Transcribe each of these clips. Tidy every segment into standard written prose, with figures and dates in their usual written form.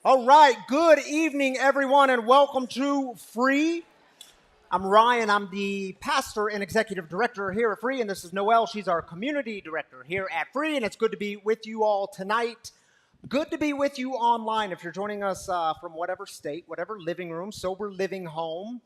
All right, good evening, everyone, and welcome to Free. I'm Ryan. I'm the pastor and executive director here at Free, and this is Noelle. She's our community director here at Free, and it's good to be with you all tonight. Good to be with you online. If you're joining us from whatever state, whatever living room, sober living home,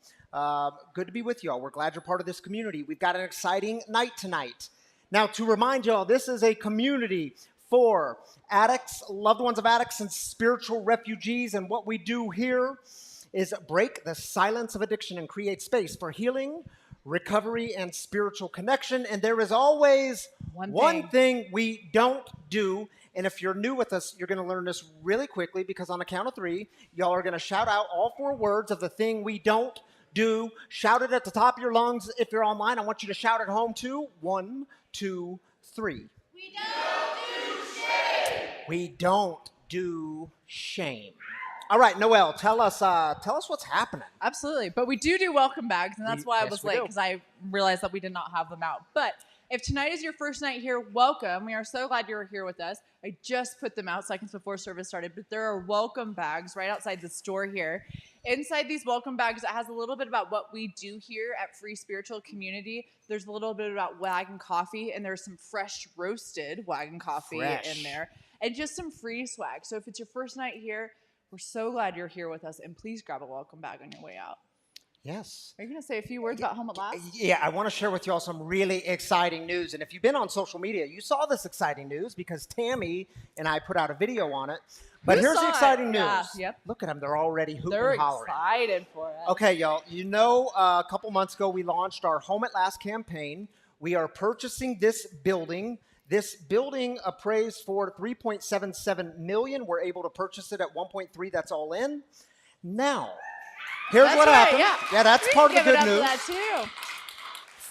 good to be with you all. We're glad you're part of this community. We've got an exciting night tonight. Now, to remind y'all, this is a community for addicts, loved ones of addicts, and spiritual refugees. And what we do here is break the silence of addiction and create space for healing, recovery, and spiritual connection. And there is always one thing we don't do. And if you're new with us, you're going to learn this really quickly because on the count of three, y'all are going to shout out all 4 words of the thing we don't do. Shout it at the top of your lungs. If you're online, I want you to shout at home too. 1, 2, 3. We don't do shame. We don't do shame. All right, Noelle, tell us what's happening. Absolutely. But we do welcome bags, and that's why I was late, because I realized that we did not have them out. But if tonight is your first night here, welcome. We are so glad you're here with us. I just put them out seconds before service started, but there are welcome bags right outside the store here. Inside these welcome bags, it has a little bit about what we do here at Free Spiritual Community. There's a little bit about Wagon Coffee, and there's some fresh roasted Wagon Coffee in there, and just some free swag. So if it's your first night here, we're so glad you're here with us, and please grab a welcome bag on your way out. Yes. Are you going to say a few words about Home at Last? Yeah, I want to share with you all some really exciting news. And if you've been on social media, you saw this exciting news because Tammy and I put out a video on it. But here's the exciting news. Yeah, yep. Look at them. They're already hooping They're and hollering. excited for it. Okay, y'all. You know, a couple months ago, we launched our Home at Last campaign. We are purchasing this building. This building appraised for $3.77 million. We're able to purchase it at $1.3. That's all in. Now, here's what happened. Yeah, that's part of the good news. That too.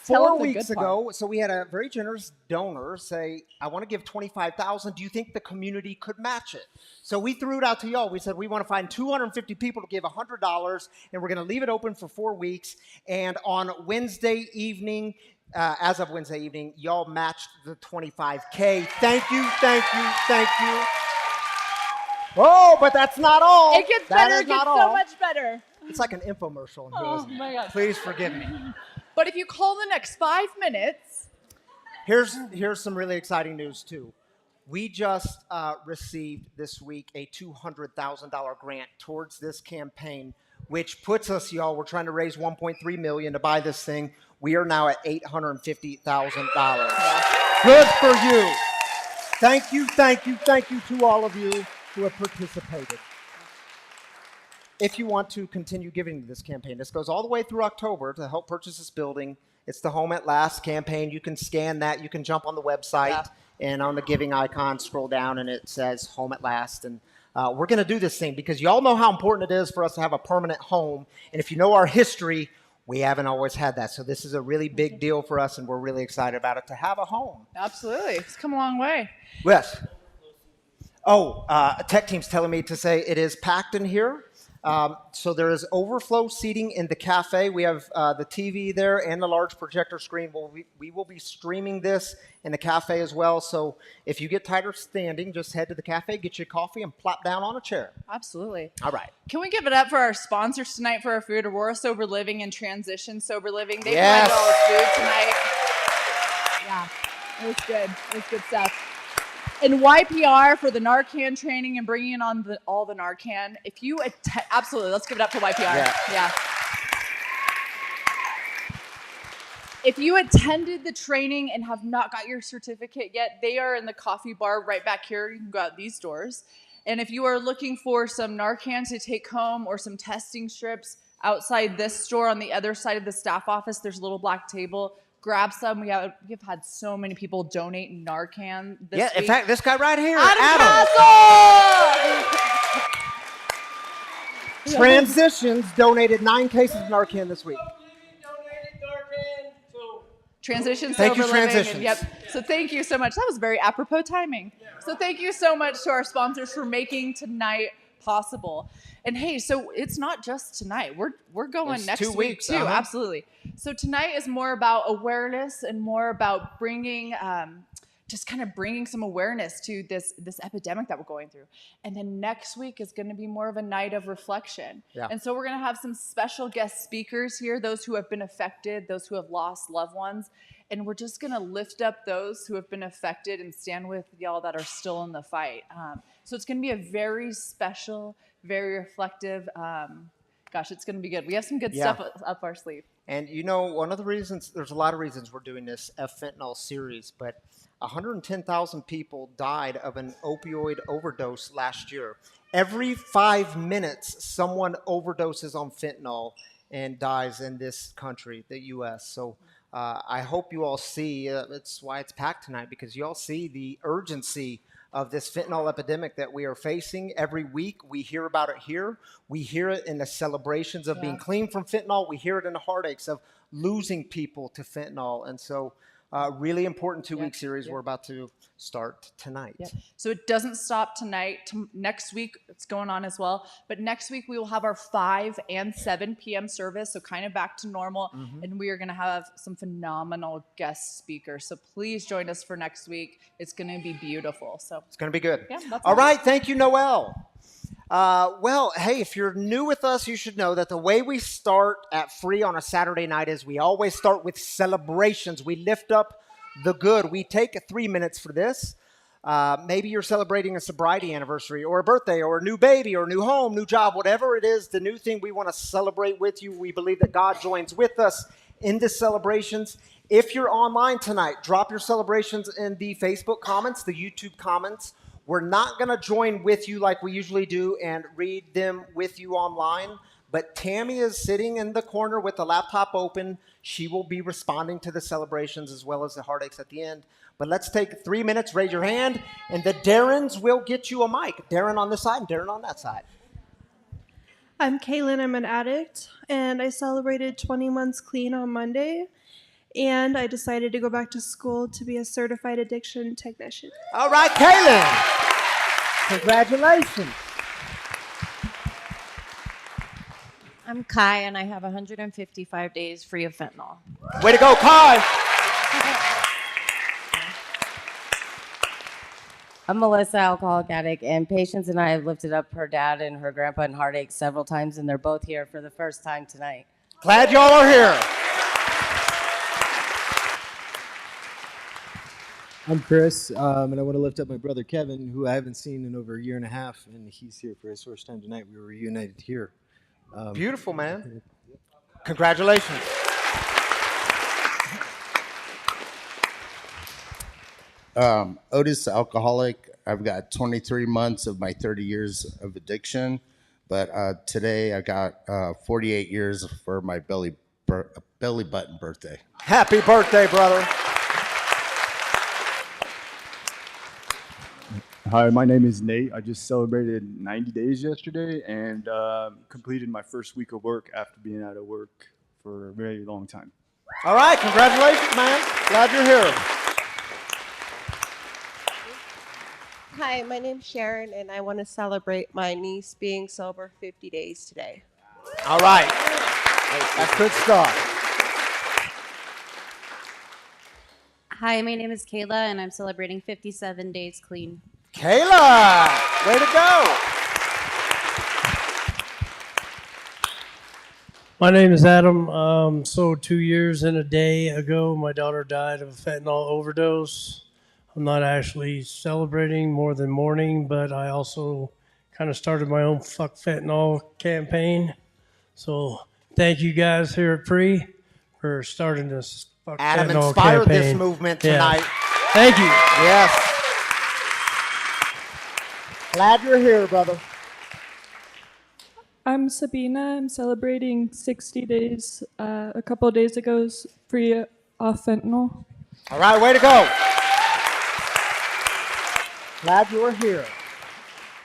4 weeks ago, so we had a very generous donor say, I want to give $25,000. Do you think the community could match it? So we threw it out to y'all. We said, we want to find 250 people to give $100, and we're going to leave it open for 4 weeks. And on Wednesday evening, as of Wednesday evening, y'all matched the $25K. Thank you, thank you, thank you. Oh, but that's not all. It gets better. It gets so much better. It's like an infomercial in here. Oh, my God. Please forgive me. But if you call the next 5 minutes. Here's some really exciting news, too. We just received this week a $200,000 grant towards this campaign, which puts us, y'all, we're trying to raise $1.3 million to buy this thing. We are now at $850,000. Good for you. Thank you, thank you, thank you to all of you who have participated. If you want to continue giving to this campaign, this goes all the way through October to help purchase this building. It's the Home at Last campaign. You can scan that. You can jump on the website, and on the giving icon, scroll down, and it says Home at Last. And we're going to do this thing because y'all know how important it is for us to have a permanent home. And if you know our history, we haven't always had that. So this is a really big deal for us, and we're really excited about it to have a home. Absolutely. It's come a long way. Yes. Oh, a tech team's telling me to say it is packed in here. So there is overflow seating in the cafe. We have the TV there and the large projector screen. We will be streaming this in the cafe as well. So if you get tired of standing, just head to the cafe, get you a coffee, and plop down on a chair. Absolutely. All right. Can we give it up for our sponsors tonight for our food? Aurora Sober Living and Transition Sober Living. They provided all the food tonight. Yeah, it was good. It was good stuff. And YPR for the Narcan training and bringing on all the Narcan. If you absolutely, let's give it up to YPR. Yeah. If you attended the training and have not got your certificate yet, they are in the coffee bar right back here. You can go out these doors. And if you are looking for some Narcan to take home or some testing strips outside this store on the other side of the staff office, there's a little black table. Grab some. We've had so many people donate Narcan this week. In fact, this guy right here, Adam. Transitions donated 9 cases of Narcan this week. Transitions Thank you, Sober Living. Transitions. Yep. So thank you so much. That was very apropos timing. So thank you so much to our sponsors for making tonight possible. And hey, so it's not just tonight. We're going next 2 week weeks, too. Absolutely. So tonight is more about awareness and more about bringing just kind of bringing some awareness to this epidemic that we're going through. And then next week is going to be more of a night of reflection. Yeah. And so we're going to have some special guest speakers here, those who have been affected, those who have lost loved ones. And we're just going to lift up those who have been affected and stand with y'all that are still in the fight. So it's going to be a very special, very reflective, it's going to be good. We have some good stuff up our sleeve. And you know, one of the reasons, there's a lot of reasons we're doing this F-Fentanyl series, but 110,000 people died of an opioid overdose last year. Every 5 minutes, someone overdoses on fentanyl and dies in this country, the U.S. So I hope you all see, it's why it's packed tonight, because you all see the urgency of this fentanyl epidemic that we are facing. Every week we hear about it here. We hear it in the celebrations of being clean from fentanyl. We hear it in the heartaches of losing people to fentanyl. And so really important two-week series we're about to start tonight. So it doesn't stop tonight. Next week, it's going on as well. But next week, we will have our 5 and 7 p.m. service, so kind of back to normal. And we are going to have some phenomenal guest speakers. So please join us for next week. It's going to be beautiful. So it's going to be good. Yeah, that's all right. Thank you, Noelle. Well, hey, if you're new with us, you should know that the way we start at Free on a Saturday night is we always start with celebrations. We lift up the good. We take 3 minutes for this. Maybe you're celebrating a sobriety anniversary or a birthday or a new baby or a new home, new job, whatever it is, the new thing we want to celebrate with you. We believe that God joins with us in the celebrations. If you're online tonight, drop your celebrations in the Facebook comments, the YouTube comments. We're not going to join with you like we usually do and read them with you online, but Tammy is sitting in the corner with the laptop open. She will be responding to the celebrations as well as the heartaches at the end. But let's take 3 minutes, raise your hand, and the Darrens will get you a mic. Darren on this side and Darren on that side. I'm Kaylin, I'm an addict, and I celebrated 20 months clean on Monday. And I decided to go back to school to be a certified addiction technician. All right, Kaylin. Congratulations. I'm Kai, and I have 155 days free of fentanyl. Way to go, Kai. I'm Melissa, alcoholic addict, and Patience and I have lifted up her dad and her grandpa in heartache several times, and they're both here for the first time tonight. Glad y'all are here. I'm Chris, and I want to lift up my brother Kevin, who I haven't seen in over a year and a half, and he's here for his first time tonight. We were reunited here. Beautiful, man. Congratulations. Otis, alcoholic. I've got 23 months of my 30 years of addiction, but today I got 48 years for my belly button birthday. Happy birthday, brother. Hi, my name is Nate. I just celebrated 90 days yesterday and completed my first week of work after being out of work for a very long time. All right, congratulations, man. Glad you're here. Hi, my name's Sharon, and I want to celebrate my niece being sober 50 days today. All right. That's good stuff. Hi, my name is Kayla, and I'm celebrating 57 days clean. Kayla, way to go. My name is Adam. So 2 years and a day ago, my daughter died of a fentanyl overdose. I'm not actually celebrating, more than mourning, but I also kind of started my own Fuck Fentanyl campaign. So thank you guys here at Free for starting this Fuck Adam Fentanyl inspired campaign. this movement tonight. Yeah. Thank you. Yes. Glad you're here, brother. I'm Sabina. I'm celebrating 60 days. A couple of days ago, free off fentanyl. All right, way to go. Glad you were here.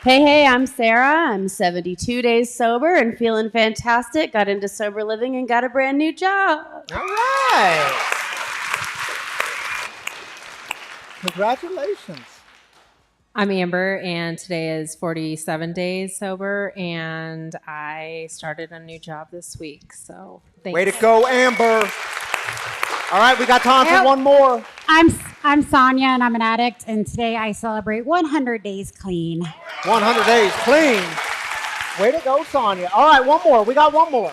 Hey, I'm Sarah. I'm 72 days sober and feeling fantastic. Got into sober living and got a brand new job. All right. Congratulations. I'm Amber, and today is 47 days sober, and I started a new job this week, so thanks. Way to go, Amber. All right, we got time for one more. I'm I'm Sonia, and I'm an addict, and today I celebrate 100 days clean. 100 days clean. Way to go, Sonia. All right, one more. We got one more.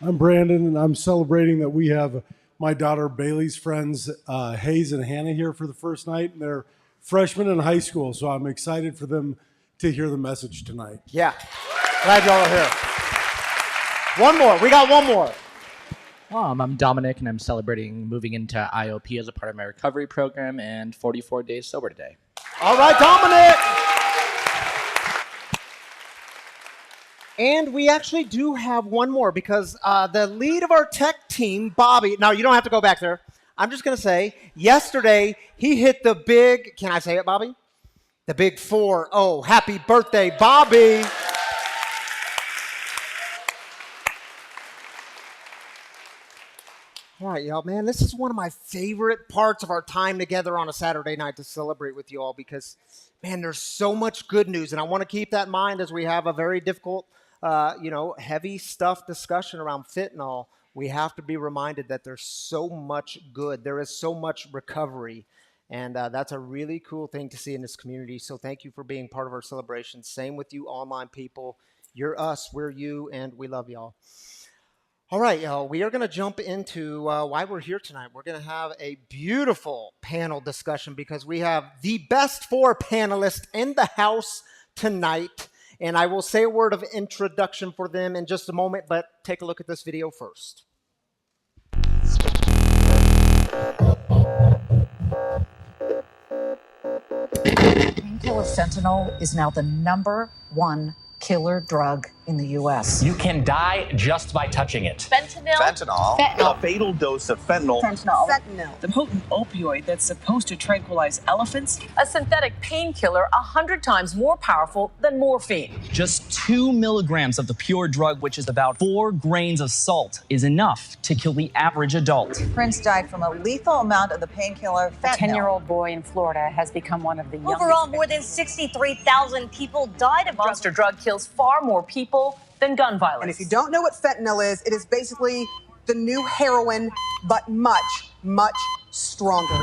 I'm Brandon, and I'm celebrating that we have my daughter Bailey's friends, Hayes and Hannah, here for the first night, and they're freshmen in high school, so I'm excited for them to hear the message tonight. Yeah, glad y'all are here. One more. We got one more. I'm Dominic, and I'm celebrating moving into IOP as a part of my recovery program and 44 days sober today. All right, Dominic. And we actually do have one more because the lead of our tech team, Bobby, now you don't have to go back there. I'm just going to say, yesterday he hit the big, can I say it, Bobby? The big 4-0. Happy birthday, Bobby. All right, y'all, man, this is one of my favorite parts of our time together on a Saturday night to celebrate with you all because, man, there's so much good news, and I want to keep that in mind as we have a very difficult, heavy stuff discussion around fentanyl. We have to be reminded that there's so much good. There is so much recovery, and that's a really cool thing to see in this community, so thank you for being part of our celebration. Same with you online people. You're us, we're you, and we love y'all. All right, y'all, we are going to jump into why we're here tonight. We're going to have a beautiful panel discussion because we have the best 4 panelists in the house tonight. And I will say a word of introduction for them in just a moment, but take a look at this video first. Painkiller fentanyl is now the #1 killer drug in the U.S. You can die just by touching it. Fentanyl. A fatal dose of fentanyl. Fentanyl. The potent opioid that's supposed to tranquilize elephants. A synthetic painkiller 100 times more powerful than morphine. Just 2 milligrams of the pure drug, which is about 4 grains of salt, is enough to kill the average adult. Prince died from a lethal amount of the painkiller fentanyl. A 10-year-old boy in Florida has become one of the youngest. Overall, more than 63,000 people died of Monster drug kills far more people than gun violence. And if you don't know what fentanyl is, it is basically the new heroin, but much, much stronger.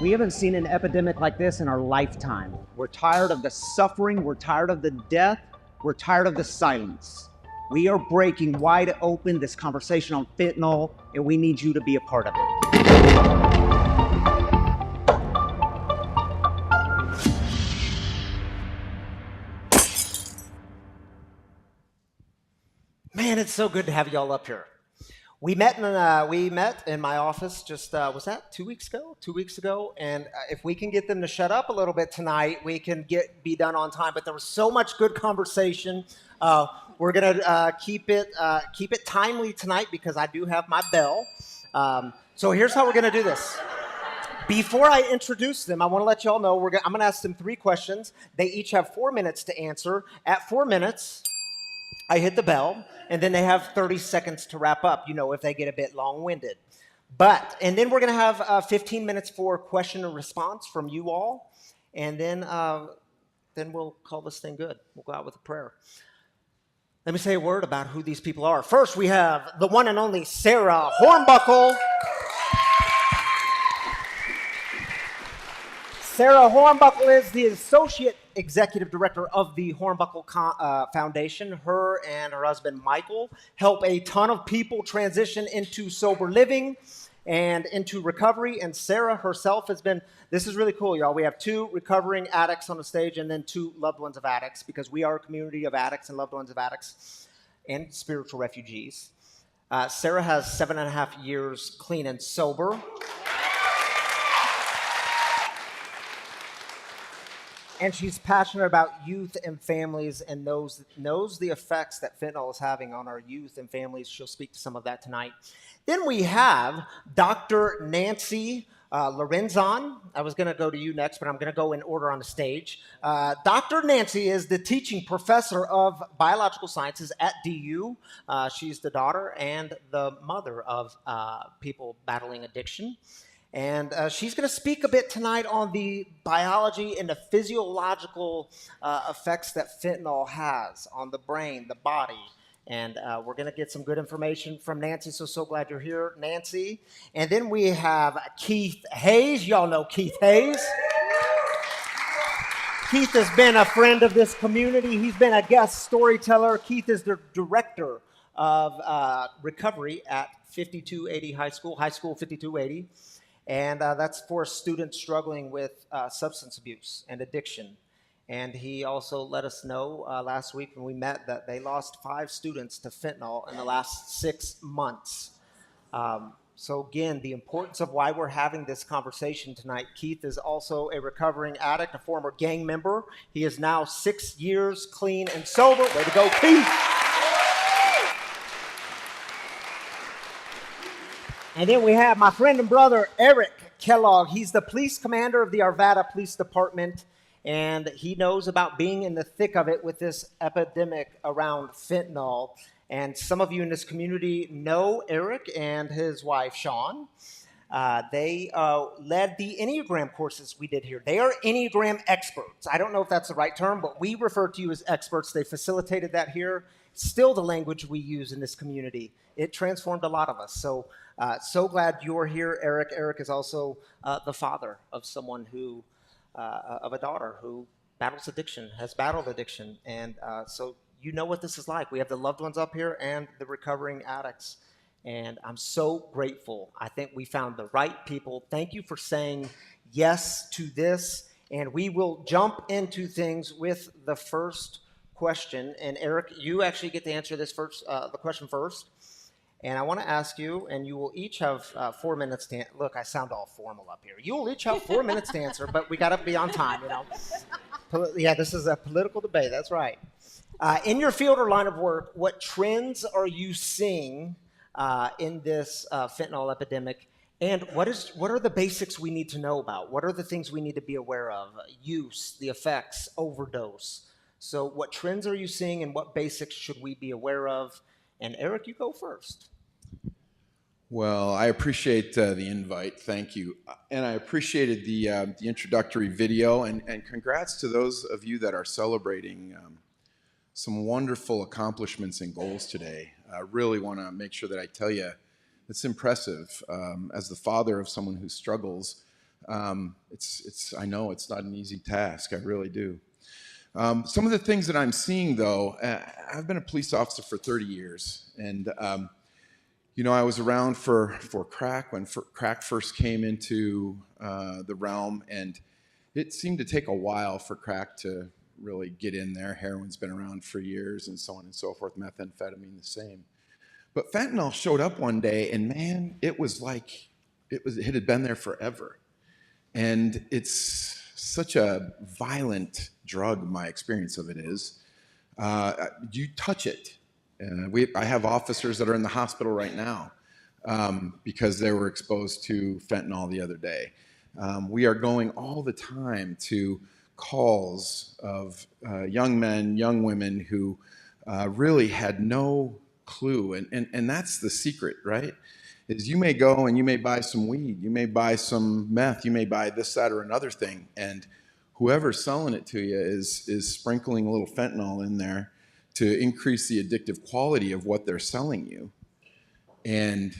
We haven't seen an epidemic like this in our lifetime. We're tired of the suffering, we're tired of the death, we're tired of the silence. We are breaking wide open this conversation on fentanyl, and we need you to be a part of it. Man, it's so good to have y'all up here. We met in my office just, was that 2 weeks ago? 2 weeks ago. And if we can get them to shut up a little bit tonight, we can be done on time. But there was so much good conversation. We're going to keep it timely tonight because I do have my bell. So here's how we're going to do this. Before I introduce them, I want to let y'all know I'm going to ask them 3 questions. They each have 4 minutes to answer. At 4 minutes, I hit the bell, and then they have 30 seconds to wrap up, if they get a bit long-winded. And then we're going to have 15 minutes for question and response from you all, and then we'll call this thing good. We'll go out with a prayer. Let me say a word about who these people are. First, we have the one and only Sarah Hornbuckle. Sarah Hornbuckle is the Associate Executive Director of the Hornbuckle Foundation. Her and her husband, Michael, help a ton of people transition into sober living and into recovery. And Sarah herself this is really cool, y'all. We have 2 recovering addicts on the stage and then 2 loved ones of addicts because we are a community of addicts and loved ones of addicts and spiritual refugees. Sarah has 7.5 years clean and sober. And she's passionate about youth and families and knows the effects that fentanyl is having on our youth and families. She'll speak to some of that tonight. Then we have Dr. Nancy Lorenzon. I was going to go to you next, but I'm going to go in order on the stage. Dr. Nancy is the teaching professor of biological sciences at DU. She's the daughter and the mother of people battling addiction. And she's going to speak a bit tonight on the biology and the physiological effects that fentanyl has on the brain, the body, And we're going to get some good information from Nancy, so glad you're here, Nancy. And then we have Keith Hayes. Y'all know Keith Hayes. Keith has been a friend of this community. He's been a guest storyteller. Keith is the director of recovery at 5280 High School 5280. And that's for students struggling with substance abuse and addiction. And he also let us know last week when we met that they lost 5 students to fentanyl in the last 6 months. So again, the importance of why we're having this conversation tonight. Keith is also a recovering addict, a former gang member. He is now 6 years clean and sober. Way to go, Keith. And then we have my friend and brother, Eric Kellogg. He's the police commander of the Arvada Police Department, and he knows about being in the thick of it with this epidemic around fentanyl. And some of you in this community know Eric and his wife, Sean. They led the Enneagram courses we did here. They are Enneagram experts. I don't know if that's the right term, but we refer to you as experts. They facilitated that here. Still the language we use in this community. It transformed a lot of us. So glad you're here, Eric. Eric is also the father of someone who, of a daughter who battles addiction, has battled addiction. And so you know what this is like. We have the loved ones up here and the recovering addicts. And I'm so grateful. I think we found the right people. Thank you for saying yes to this. And we will jump into things with the first question. And Eric, you actually get to answer this first, the question first. And I want to ask you, and you will each have 4 minutes to look, I sound all formal up here. You will each have 4 minutes to answer, but we got to be on time, you know. Yeah, this is a political debate. That's right. In your field or line of work, what trends are you seeing in this fentanyl epidemic? And what are the basics we need to know about? What are the things we need to be aware of? Use, the effects, overdose. So what trends are you seeing and what basics should we be aware of? And Eric, you go first. Well, I appreciate the invite. Thank you. And I appreciated the introductory video. And congrats to those of you that are celebrating some wonderful accomplishments and goals today. I really want to make sure that I tell you it's impressive. As the father of someone who struggles, I know it's not an easy task. I really do. Some of the things that I'm seeing, though, I've been a police officer for 30 years, and you know, I was around for crack when crack first came into the realm, and it seemed to take a while for crack to really get in there. Heroin's been around for years, and so on and so forth. Methamphetamine, the same. But fentanyl showed up one day, and man, it was like it had been there forever, and it's such a violent drug. My experience of it is, you touch it. I have officers that are in the hospital right now because they were exposed to fentanyl the other day. We are going all the time to calls of young men, young women who really had no clue. And that's the secret, right? Is you may go and you may buy some weed, you may buy some meth, you may buy this, that, or another thing. And whoever's selling it to you is sprinkling a little fentanyl in there to increase the addictive quality of what they're selling you. And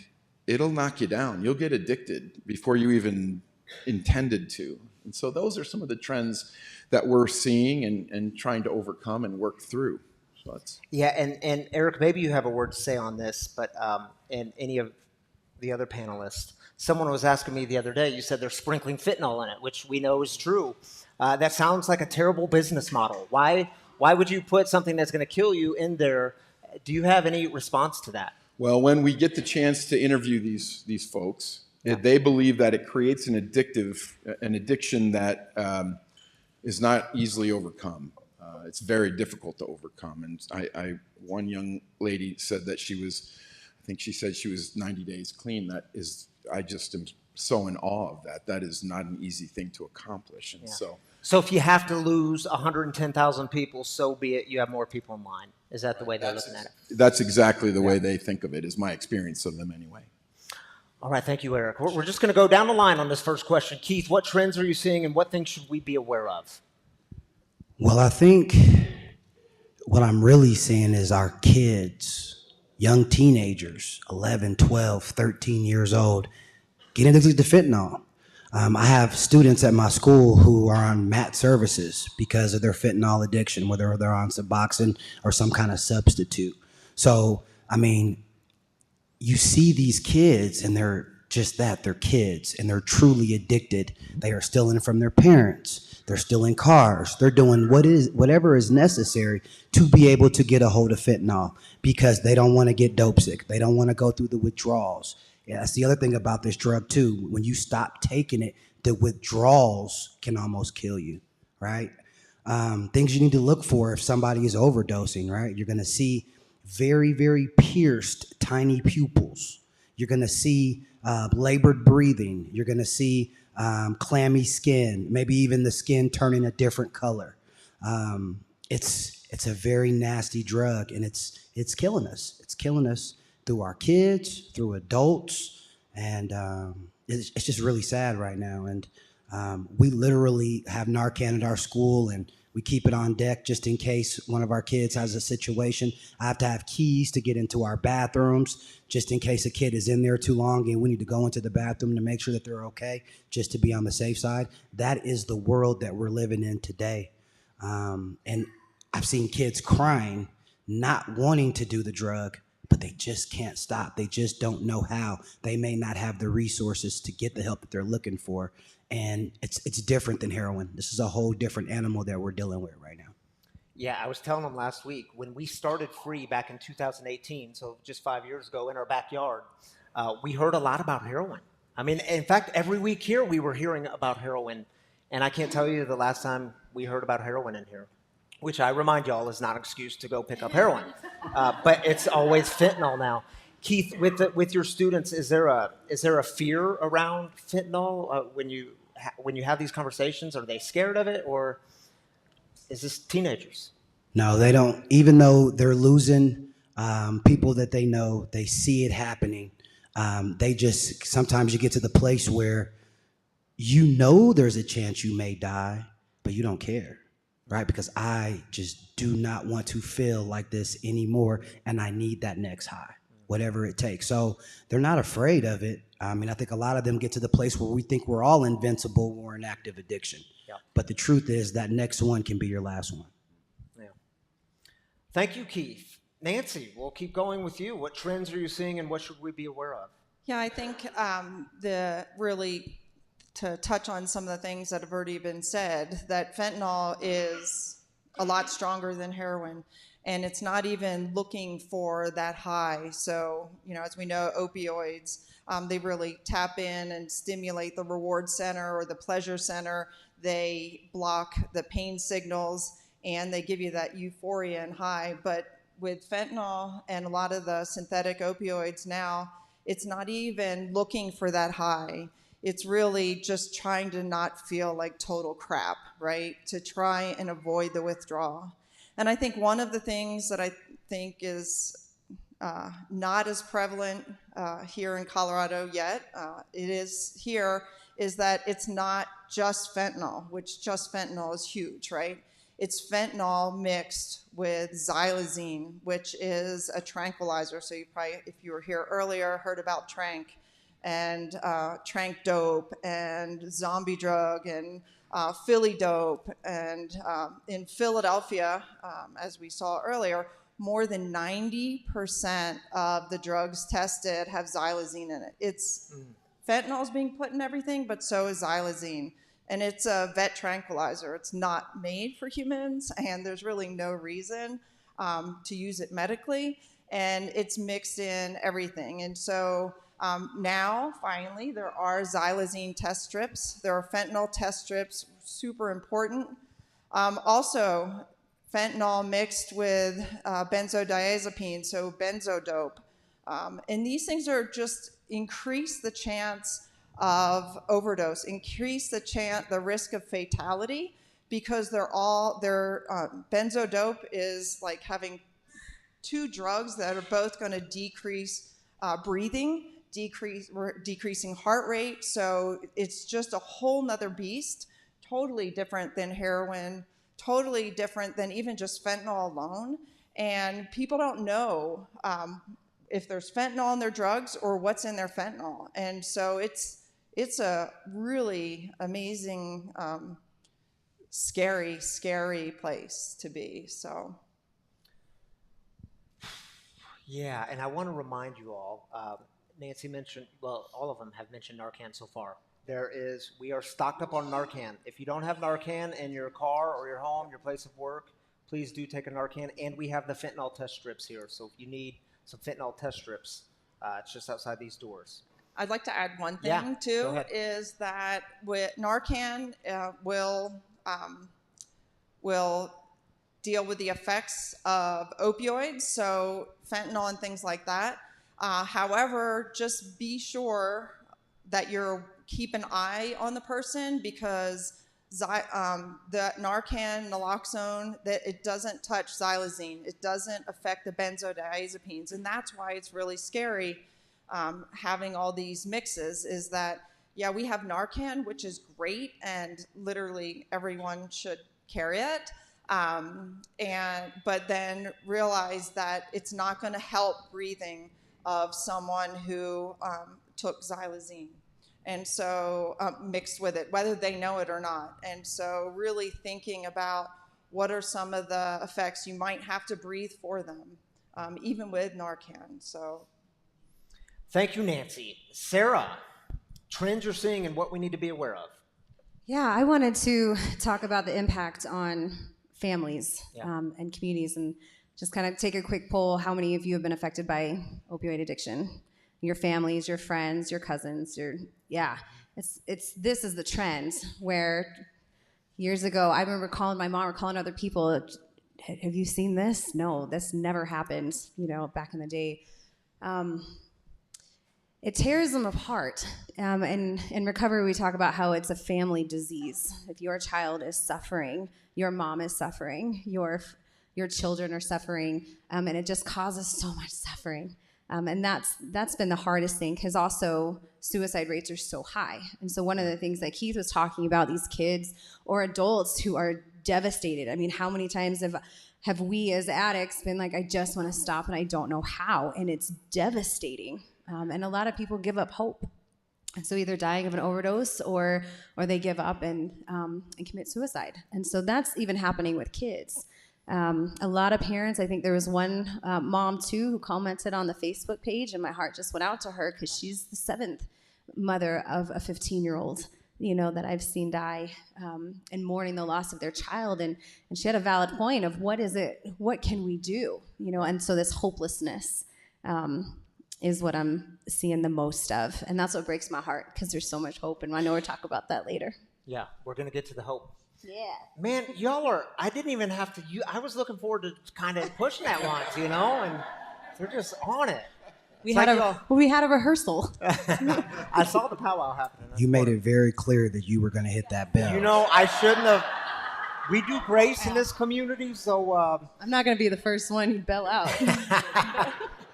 it'll knock you down. You'll get addicted before you even intended to. And so those are some of the trends that we're seeing and trying to overcome and work through. So that's... Yeah, and Eric, maybe you have a word to say on this, but and any of the other panelists, someone was asking me the other day, you said they're sprinkling fentanyl in it, which we know is true. That sounds like a terrible business model. Why would you put something that's going to kill you in there? Do you have any response to that? Well, when we get the chance to interview these folks, they believe that it creates an addiction that is not easily overcome. It's very difficult to overcome. And one young lady said that I think she said she was 90 days clean. I just am so in awe of that. That is not an easy thing to accomplish. And So if you have to lose 110,000 people, so be it. You have more people in line. Is that the way they're looking at it? That's exactly the way they think of it, is my experience of them anyway. All right, thank you, Eric. We're just going to go down the line on this first question. Keith, what trends are you seeing and what things should we be aware of? Well, I think what I'm really seeing is our kids, young teenagers, 11, 12, 13 years old, getting addicted to fentanyl. I have students at my school who are on MAT services because of their fentanyl addiction, whether they're on Suboxone or some kind of substitute. So, I mean, you see these kids and they're just that, they're kids and they're truly addicted. They are stealing from their parents. They're stealing cars. They're doing whatever is necessary to be able to get a hold of fentanyl because they don't want to get dope sick. They don't want to go through the withdrawals. Yeah, that's the other thing about this drug too. When you stop taking it, the withdrawals can almost kill you, right? Things you need to look for if somebody is overdosing, right? You're gonna see very, very pierced tiny pupils. You're gonna see labored breathing. You're gonna see clammy skin, maybe even the skin turning a different color. It's a very nasty drug, and it's killing us. It's killing us through our kids, through adults, and it's just really sad right now. And we literally have Narcan at our school, and we keep it on deck just in case one of our kids has a situation. I have to have keys to get into our bathrooms just in case a kid is in there too long and we need to go into the bathroom to make sure that they're okay, just to be on the safe side. That is the world that we're living in today. And I've seen kids crying, not wanting to do the drug, but they just can't stop. They just don't know how. They may not have the resources to get the help that they're looking for. And it's different than heroin. This is a whole different animal that we're dealing with right now. Yeah, I was telling them last week, when we started Free back in 2018, so just 5 years ago in our backyard, we heard a lot about heroin. I mean, in fact, every week here we were hearing about heroin. And I can't tell you the last time we heard about heroin in here, which I remind y'all is not an excuse to go pick up heroin. But it's always fentanyl now. Keith, with your students, is there a fear around fentanyl when you have these conversations? Are they scared of it, or is this teenagers? No, they don't. Even though they're losing people that they know, they see it happening. They just, sometimes you get to the place where you know there's a chance you may die, but you don't care, right? Because I just do not want to feel like this anymore, and I need that next high, whatever it takes. So they're not afraid of it. I mean, I think a lot of them get to the place where we think we're all invincible when we're in active addiction. Yeah. But the truth is that next one can be your last one. Yeah. Thank you, Keith. Nancy, we'll keep going with you. What trends are you seeing, and what should we be aware of? Yeah, I think to touch on some of the things that have already been said, that fentanyl is a lot stronger than heroin, and it's not even looking for that high. So, as we know, opioids, they really tap in and stimulate the reward center or the pleasure center. They block the pain signals, and they give you that euphoria and high. But with fentanyl and a lot of the synthetic opioids now, it's not even looking for that high. It's really just trying to not feel like total crap, right? To try and avoid the withdrawal. And I think one of the things that I think is not as prevalent here in Colorado yet, it is here, is that it's not just fentanyl, which just fentanyl is huge, right? It's fentanyl mixed with xylazine, which is a tranquilizer. So you probably, if you were here earlier, heard about trank and trank dope and zombie drug and Philly dope. And in Philadelphia, as we saw earlier, more than 90% of the drugs tested have xylazine in it. It's fentanyl is being put in everything, but so is xylazine. And it's a vet tranquilizer. It's not made for humans, and there's really no reason to use it medically. And it's mixed in everything. And so now, finally, there are xylazine test strips. There are fentanyl test strips, super important. Also, fentanyl mixed with benzodiazepine, so benzodope. And these things are just increase the chance of overdose, increase the risk of fatality, because benzodope is like having two drugs that are both going to decrease breathing, decreasing heart rate. So it's just a whole nother beast, totally different than heroin, totally different than even just fentanyl alone. And people don't know if there's fentanyl in their drugs or what's in their fentanyl. And so it's a really amazing, scary place to be. So. Yeah, and I want to remind you all, Nancy mentioned, well, all of them have mentioned Narcan so far. We are stocked up on Narcan. If you don't have Narcan in your car or your home, your place of work, please do take a Narcan. And we have the fentanyl test strips here. So if you need some fentanyl test strips, it's just outside these doors. I'd like to add one thing, Yeah, too, go ahead. is that with Narcan will deal with the effects of opioids, so fentanyl and things like that. However, just be sure that you keep an eye on the person, because the Narcan, naloxone, that it doesn't touch xylazine. It doesn't affect the benzodiazepines, and that's why it's really scary having all these mixes, is that, yeah, we have Narcan, which is great, and literally everyone should carry it. But then realize that it's not going to help breathing of someone who took xylazine, and so mixed with it, whether they know it or not. And so really thinking about what are some of the effects you might have to breathe for them, even with Narcan. So. Thank you, Nancy. Sarah, trends you're seeing and what we need to be aware of. Yeah, I wanted to talk about the impact on families and communities, and just kind of take a quick poll. How many of you have been affected by opioid addiction? Your families, your friends, your cousins, this is the trend, where years ago, I remember calling my mom or calling other people, have you seen this? No, this never happened, back in the day. It tears them apart. And in recovery, we talk about how it's a family disease. If your child is suffering, your mom is suffering, your children are suffering, and it just causes so much suffering. And that's been the hardest thing, because also suicide rates are so high. And so one of the things that Keith was talking about, these kids or adults who are devastated. I mean, how many times have we as addicts been like, I just want to stop and I don't know how, and it's devastating. And a lot of people give up hope. And so either dying of an overdose or they give up and commit suicide. And so that's even happening with kids. A lot of parents, I think there was one mom too who commented on the Facebook page, and my heart just went out to her, because she's the 7th mother of a 15-year-old, that I've seen die and mourning the loss of their child. And she had a valid point of what can we do? And so this hopelessness is what I'm seeing the most of. And that's what breaks my heart, because there's so much hope. And I know we'll talk about that later. Yeah, we're going to get to the hope. Yeah. Man, I didn't even have to, I was looking forward to kind of pushing that once, and they're just on it. We had a rehearsal. I saw the powwow happening. You made it very clear that you were going to hit that bell. I shouldn't have. We do grace in this community, so. I'm not going to be the first one who bell out.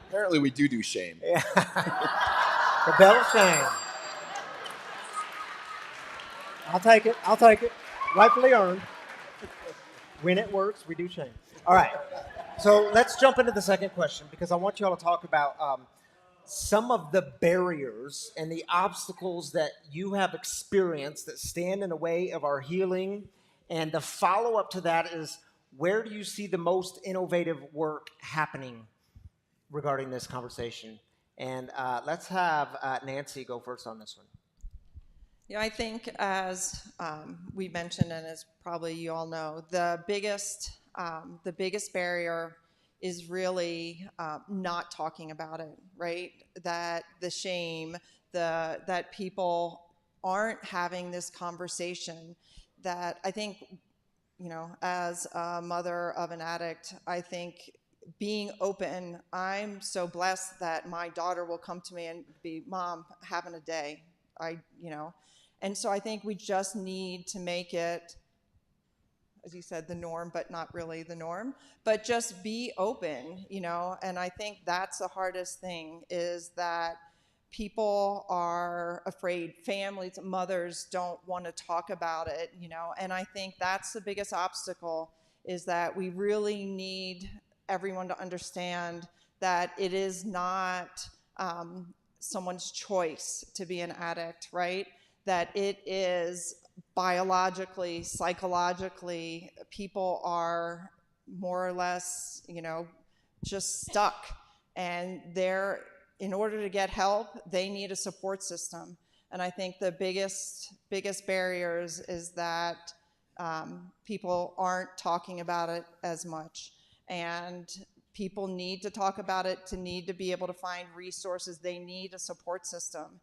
Apparently we do shame. Yeah. The bell of shame. I'll take it. Rightfully earned. When it works, we do shame. All right. So let's jump into the second question, because I want you all to talk about some of the barriers and the obstacles that you have experienced that stand in the way of our healing. And the follow-up to that is, where do you see the most innovative work happening regarding this conversation? And let's have Nancy go first on this one. I think, as we mentioned, and as probably you all know, the biggest barrier is really not talking about it, right? That the shame, that people aren't having this conversation. That I think, as a mother of an addict, I think being open, I'm so blessed that my daughter will come to me and be, Mom, having a day. And so I think we just need to make it, as you said, the norm, but not really the norm, but just be open, and I think that's the hardest thing, is that people are afraid, families, mothers don't want to talk about it, and I think that's the biggest obstacle, is that we really need everyone to understand that it is not someone's choice to be an addict, right? That it is biologically, psychologically, people are more or less, just stuck. And in order to get help, they need a support system. And I think the biggest barriers is that people aren't talking about it as much. And people need to talk about it to need to be able to find resources. They need a support system.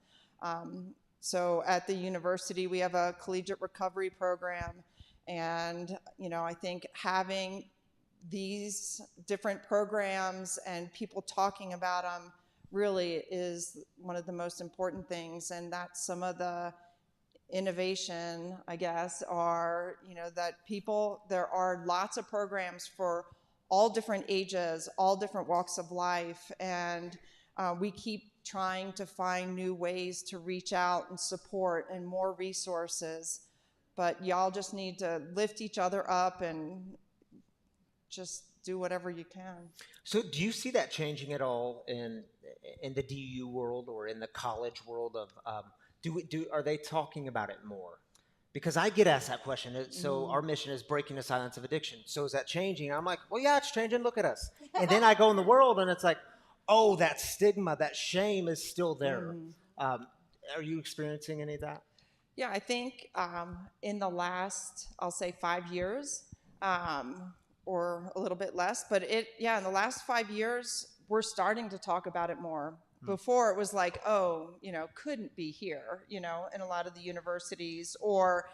So at the university, we have a collegiate recovery program. And, I think having these different programs and people talking about them really is one of the most important things. And that's some of the innovation, I guess, are, that there are lots of programs for all different ages, all different walks of life. And we keep trying to find new ways to reach out and support and more resources. But y'all just need to lift each other up and just do whatever you can. So do you see that changing at all in the DU world or in the college world of are they talking about it more? Because I get asked that question. So our mission is breaking the silence of addiction. So is that changing? I'm like, well, yeah, it's changing. Look at us. And then I go in the world and it's like, oh, that stigma, that shame is still there. Are you experiencing any of that? Yeah, I think in the last, I'll say 5 years, or a little bit less, but in the last 5 years, we're starting to talk about it more. Before it was like, oh, couldn't be here, in a lot of the universities, or,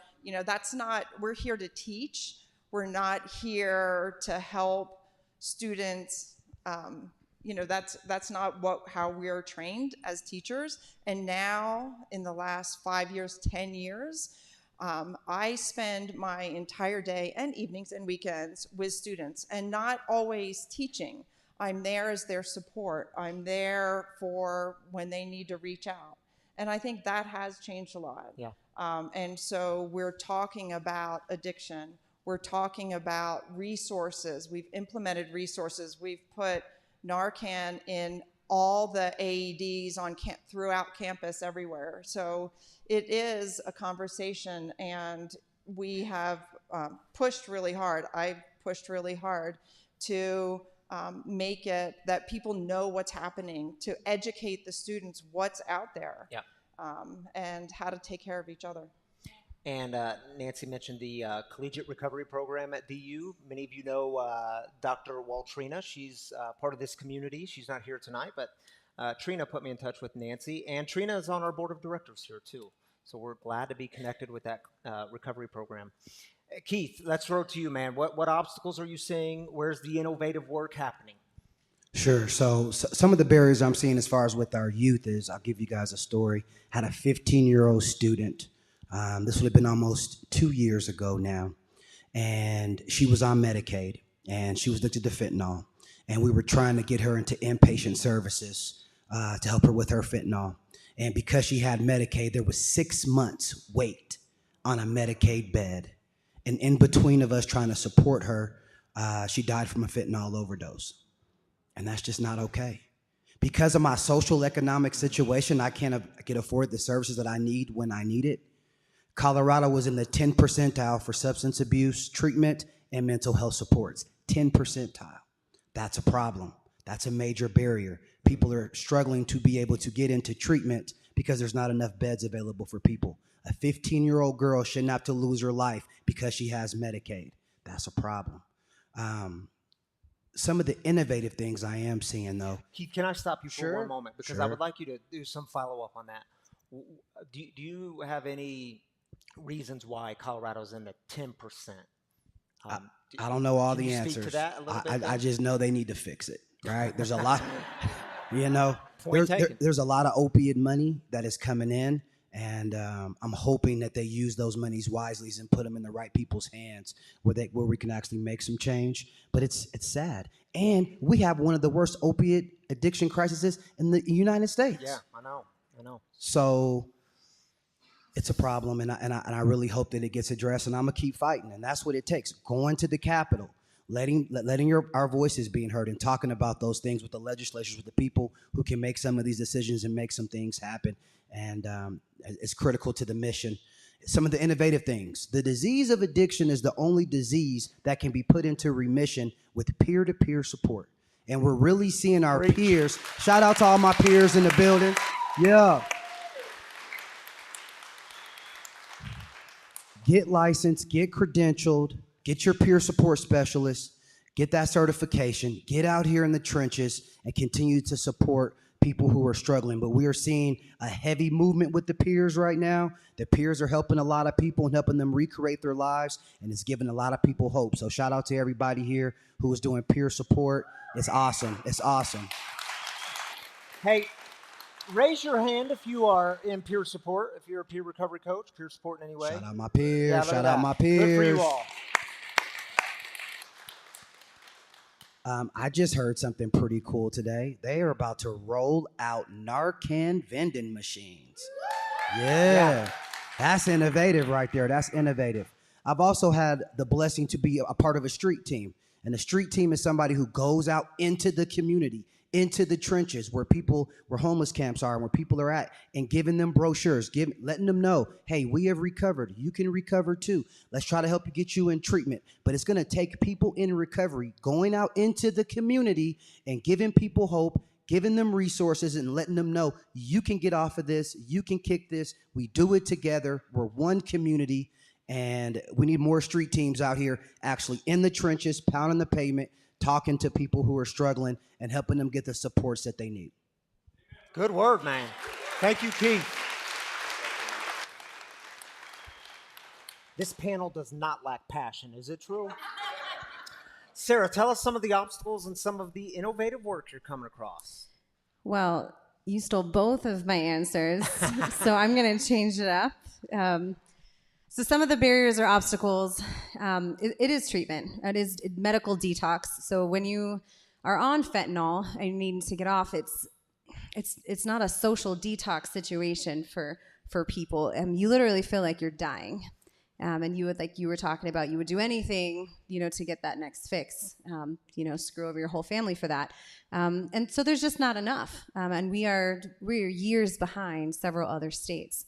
that's not, we're here to teach. We're not here to help students. That's not how we're trained as teachers. And now in the last 5 years, 10 years, I spend my entire day and evenings and weekends with students, and not always teaching. I'm there as their support. I'm there for when they need to reach out. And I think that has changed a lot. Yeah. And so we're talking about addiction. We're talking about resources. We've implemented resources. We've put Narcan in all the AEDs throughout campus everywhere. So it is a conversation, and we have pushed really hard. I've pushed really hard to make it that people know what's happening, to educate the students what's out there, and how to take care of each other. And Nancy mentioned the collegiate recovery program at DU. Many of you know Dr. Waltrina. She's part of this community. She's not here tonight, but Trina put me in touch with Nancy. And Trina is on our board of directors here, too. So we're glad to be connected with that recovery program. Keith, let's throw it to you, man. What obstacles are you seeing? Where's the innovative work happening? Sure. So some of the barriers I'm seeing as far as with our youth is, I'll give you guys a story. Had a 15-year-old student. This would have been almost 2 years ago now. And she was on Medicaid, and she was addicted to fentanyl. And we were trying to get her into inpatient services to help her with her fentanyl. And because she had Medicaid, there was 6 months wait on a Medicaid bed. And in between of us trying to support her, she died from a fentanyl overdose. And that's just not okay. Because of my social economic situation, I can't afford the services that I need when I need it. Colorado was in the 10 percentile for substance abuse treatment and mental health supports. 10 percentile. That's a problem. That's a major barrier. People are struggling to be able to get into treatment because there's not enough beds available for people. A 15-year-old girl shouldn't have to lose her life because she has Medicaid. That's a problem. Some of the innovative things I am seeing, though. Keith, can I stop you for one moment? Because I Sure. would like you to do some follow-up on that. Do you have any reasons why Colorado's in the 10%? I don't know all can the you answers. Speak to that a little bit I just know they need to fix it, right? There's a lot, Point taken. there's a lot of opiate money that is coming in, and I'm hoping that they use those monies wisely and put them in the right people's hands where we can actually make some change. But it's sad. And we have one of the worst opiate addiction crises in the United States. Yeah, I know. I know. So it's a problem, and I really hope that it gets addressed, and I'm gonna keep fighting, and that's what it takes. Going to the Capitol, letting our voices being heard, and talking about those things with the legislatures, with the people who can make some of these decisions and make some things happen, and it's critical to the mission. Some of the innovative things. The disease of addiction is the only disease that can be put into remission with peer-to-peer support, and we're really seeing our peers. Shout out to all my peers in the building. Yeah. Get licensed, get credentialed, get your peer support specialist, get that certification, get out here in the trenches and continue to support people who are struggling. But we are seeing a heavy movement with the peers right now. The peers are helping a lot of people and helping them recreate their lives, and it's giving a lot of people hope. So shout out to everybody here who is doing peer support. It's awesome. It's awesome. Hey, raise your hand if you are in peer support, if you're a peer recovery coach, peer support in any way. Shout out my peers. Yeah, look Shout at out that. my peers. Good for you all. I just heard something pretty cool today. They are about to roll out Narcan vending machines. Yeah. That's innovative right there. That's innovative. I've also had the blessing to be a part of a street team. And a street team is somebody who goes out into the community, into the trenches where homeless camps are and where people are at, and giving them brochures, letting them know, hey, we have recovered. You can recover too. Let's try to help you get you in treatment. But it's going to take people in recovery going out into the community and giving people hope, giving them resources and letting them know you can get off of this. You can kick this. We do it together. We're one community, and we need more street teams out here actually in the trenches, pounding the pavement, talking to people who are struggling and helping them get the supports that they need. Good word, man. Thank you, Keith. This panel does not lack passion. Is it true? Sarah, tell us some of the obstacles and some of the innovative work you're coming across. Well, you stole both of my answers, so I'm going to change it up. So some of the barriers or obstacles, it is treatment. It is medical detox. So when you are on fentanyl and need to get off, it's not a social detox situation for people. You literally feel like you're dying. And you would, like you were talking about, you would do anything, to get that next fix, screw over your whole family for that. And so there's just not enough. And we're years behind several other states.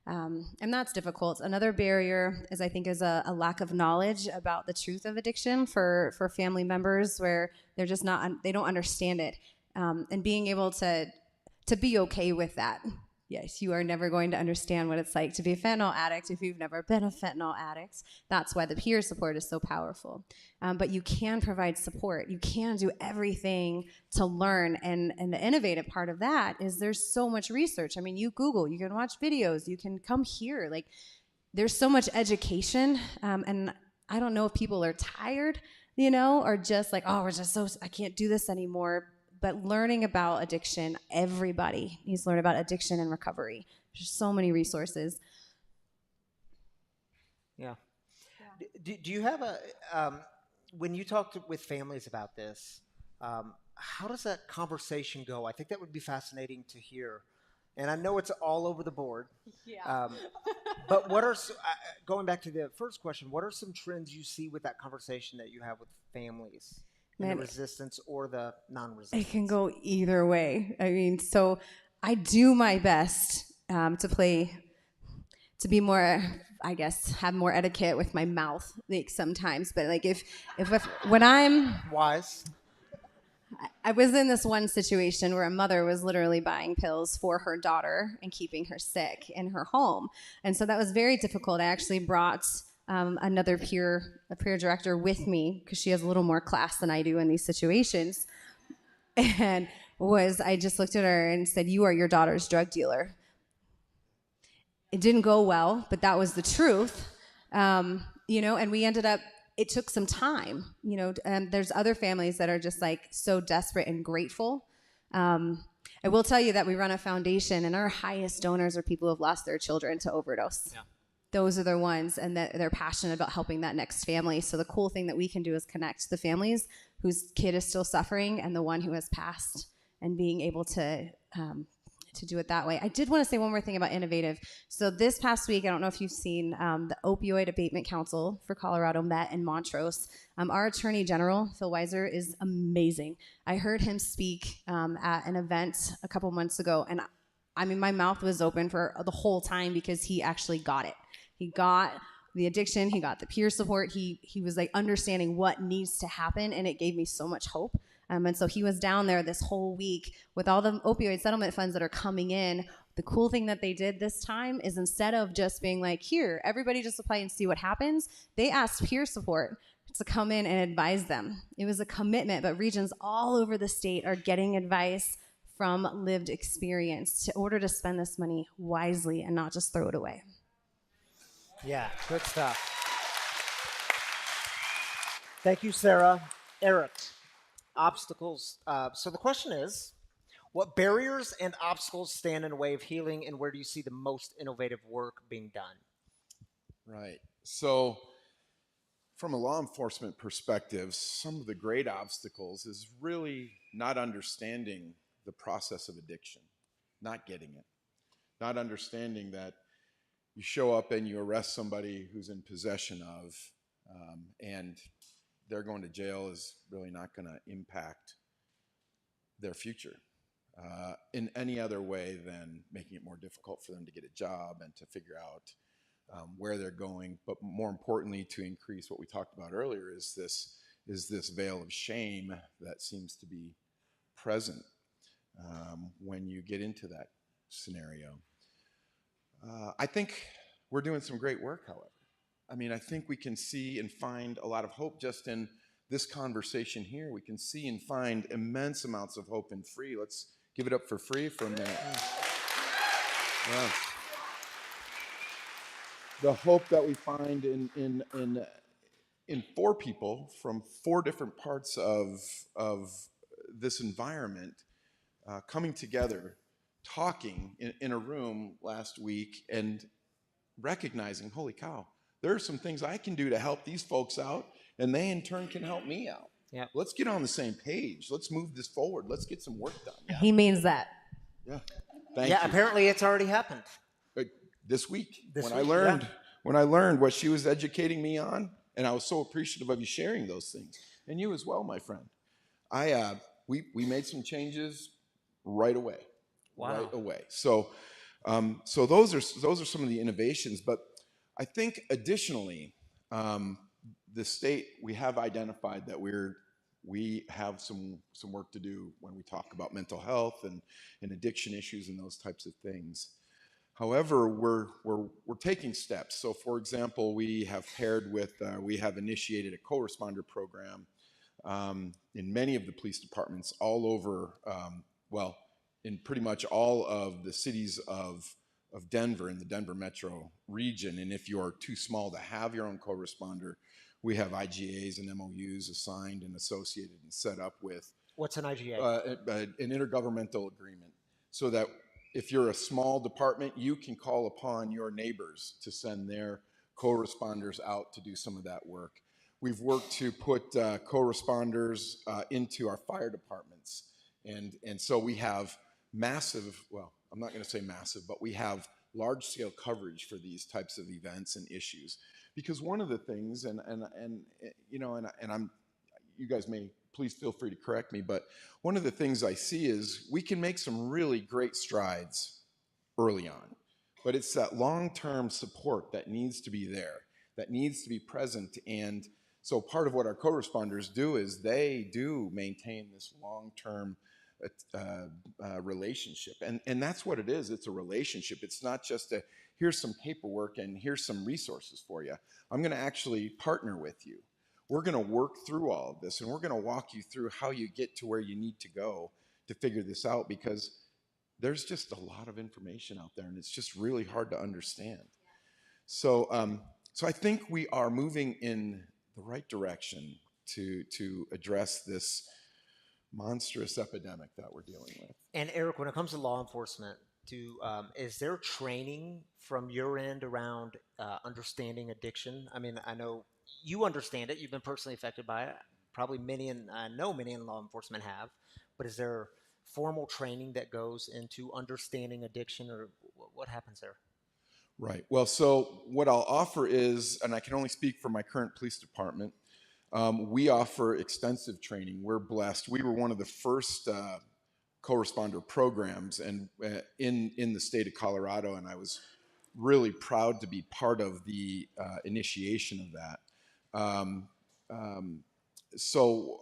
And that's difficult. Another barrier is a lack of knowledge about the truth of addiction for family members, where they're just they don't understand it. And being able to be okay with that. Yes, you are never going to understand what it's like to be a fentanyl addict if you've never been a fentanyl addict. That's why the peer support is so powerful. But you can provide support. You can do everything to learn. And the innovative part of that is there's so much research. I mean, you Google, you can watch videos, you can come here. Like, there's so much education. And I don't know if people are tired, or just like, oh, I can't do this anymore. But learning about addiction, everybody needs to learn about addiction and recovery. There's so many resources. Yeah. Do you have when you talk with families about this, how does that conversation go? I think that would be fascinating to hear. And I know it's all over the board. Yeah. But what are, going back to the first question, what are some trends you see with that conversation that you have with families? The resistance or the non-resistance? It can go either way. I mean, so I do my best to be more, I guess, have more etiquette with my mouth, like sometimes. But like when I'm wise, I was in this one situation where a mother was literally buying pills for her daughter and keeping her sick in her home, and so that was very difficult. I actually brought another peer director with me because she has a little more class than I do in these situations. And I just looked at her and said, "You are your daughter's drug dealer." It didn't go well, but that was the truth. And we ended up, it took some time, and there's other families that are just like so desperate and grateful. I will tell you that we run a foundation, and our highest donors are people who have lost their children to overdose. Yeah. Those are the ones, and that they're passionate about helping that next family. So the cool thing that we can do is connect the families whose kid is still suffering and the one who has passed, and being able to do it that way. I did want to say one more thing about innovative. So this past week, I don't know if you've seen the Opioid Abatement Council for Colorado met in Montrose. Our Attorney General, Phil Weiser, is amazing. I heard him speak at an event a couple months ago, and I mean, my mouth was open for the whole time because he actually got it. He got the addiction, he got the peer support, he was like understanding what needs to happen, and it gave me so much hope. And so he was down there this whole week with all the opioid settlement funds that are coming in. The cool thing that they did this time is instead of just being like, here, everybody just apply and see what happens, they asked peer support to come in and advise them. It was a commitment, but regions all over the state are getting advice from lived experience in order to spend this money wisely and not just throw it away. Yeah, good stuff. Thank you, Sarah. Eric, obstacles. So the question is, what barriers and obstacles stand in the way of healing, and where do you see the most innovative work being done? Right. So from a law enforcement perspective, some of the great obstacles is really not understanding the process of addiction, not getting it, not understanding that you show up and you arrest somebody who's in possession of, and they're going to jail is really not going to impact their future in any other way than making it more difficult for them to get a job and to figure out where they're going. But more importantly, to increase what we talked about earlier is this veil of shame that seems to be present when you get into that scenario. I think we're doing some great work, however. I mean, I think we can see and find a lot of hope just in this conversation here. We can see and find immense amounts of hope in Free. Let's give it up for Free for a minute. Yeah. The hope that we find in 4 people from 4 different parts of this environment coming together, talking in a room last week and recognizing, holy cow, there are some things I can do to help these folks out, and they in turn can help me out. Yeah. Let's get on the same page. Let's move this forward. Let's get some work done. Yeah. He means that. Yeah. Thank Yeah, you. apparently it's already happened. This week, when yeah. I learned what she was educating me on, and I was so appreciative of you sharing those things, and you as well, my friend. We made some changes right away. Wow. Right away. So those are some of the innovations. But I think additionally, the state, we have identified that we have some work to do when we talk about mental health and addiction issues and those types of things. However, we're taking steps. So, for example, we have initiated a co-responder program in many of the police departments all over, in pretty much all of the cities of Denver, in the Denver metro region. And if you're too small to have your own co-responder, we have IGAs and MOUs assigned and associated and set up with. What's an IGA? An intergovernmental agreement, so that if you're a small department, you can call upon your neighbors to send their co-responders out to do some of that work. We've worked to put co-responders into our fire departments. And so we have massive, well, I'm not going to say massive, but we have large-scale coverage for these types of events and issues. Because one of the things, and I'm, you guys may please feel free to correct me, but one of the things I see is we can make some really great strides early on, but it's that long-term support that needs to be there, that needs to be present. And so part of what our co-responders do is they do maintain this long-term relationship. And that's what it is. It's a relationship. It's not just here's some paperwork and here's some resources for you. I'm going to actually partner with you. We're going to work through all of this, and we're going to walk you through how you get to where you need to go to figure this out, because there's just a lot of information out there, and it's just really hard to understand. So I think we are moving in the right direction to address this monstrous epidemic that we're dealing with. And Eric, when it comes to law enforcement, is there training from your end around understanding addiction? I mean, I know you understand it. You've been personally affected by it. Probably I know many in law enforcement have. But is there formal training that goes into understanding addiction, or what happens there? Right. Well, so what I'll offer is, and I can only speak for my current police department, we offer extensive training. We're blessed. We were one of the first co-responder programs and in the state of Colorado, and I was really proud to be part of the initiation of that. So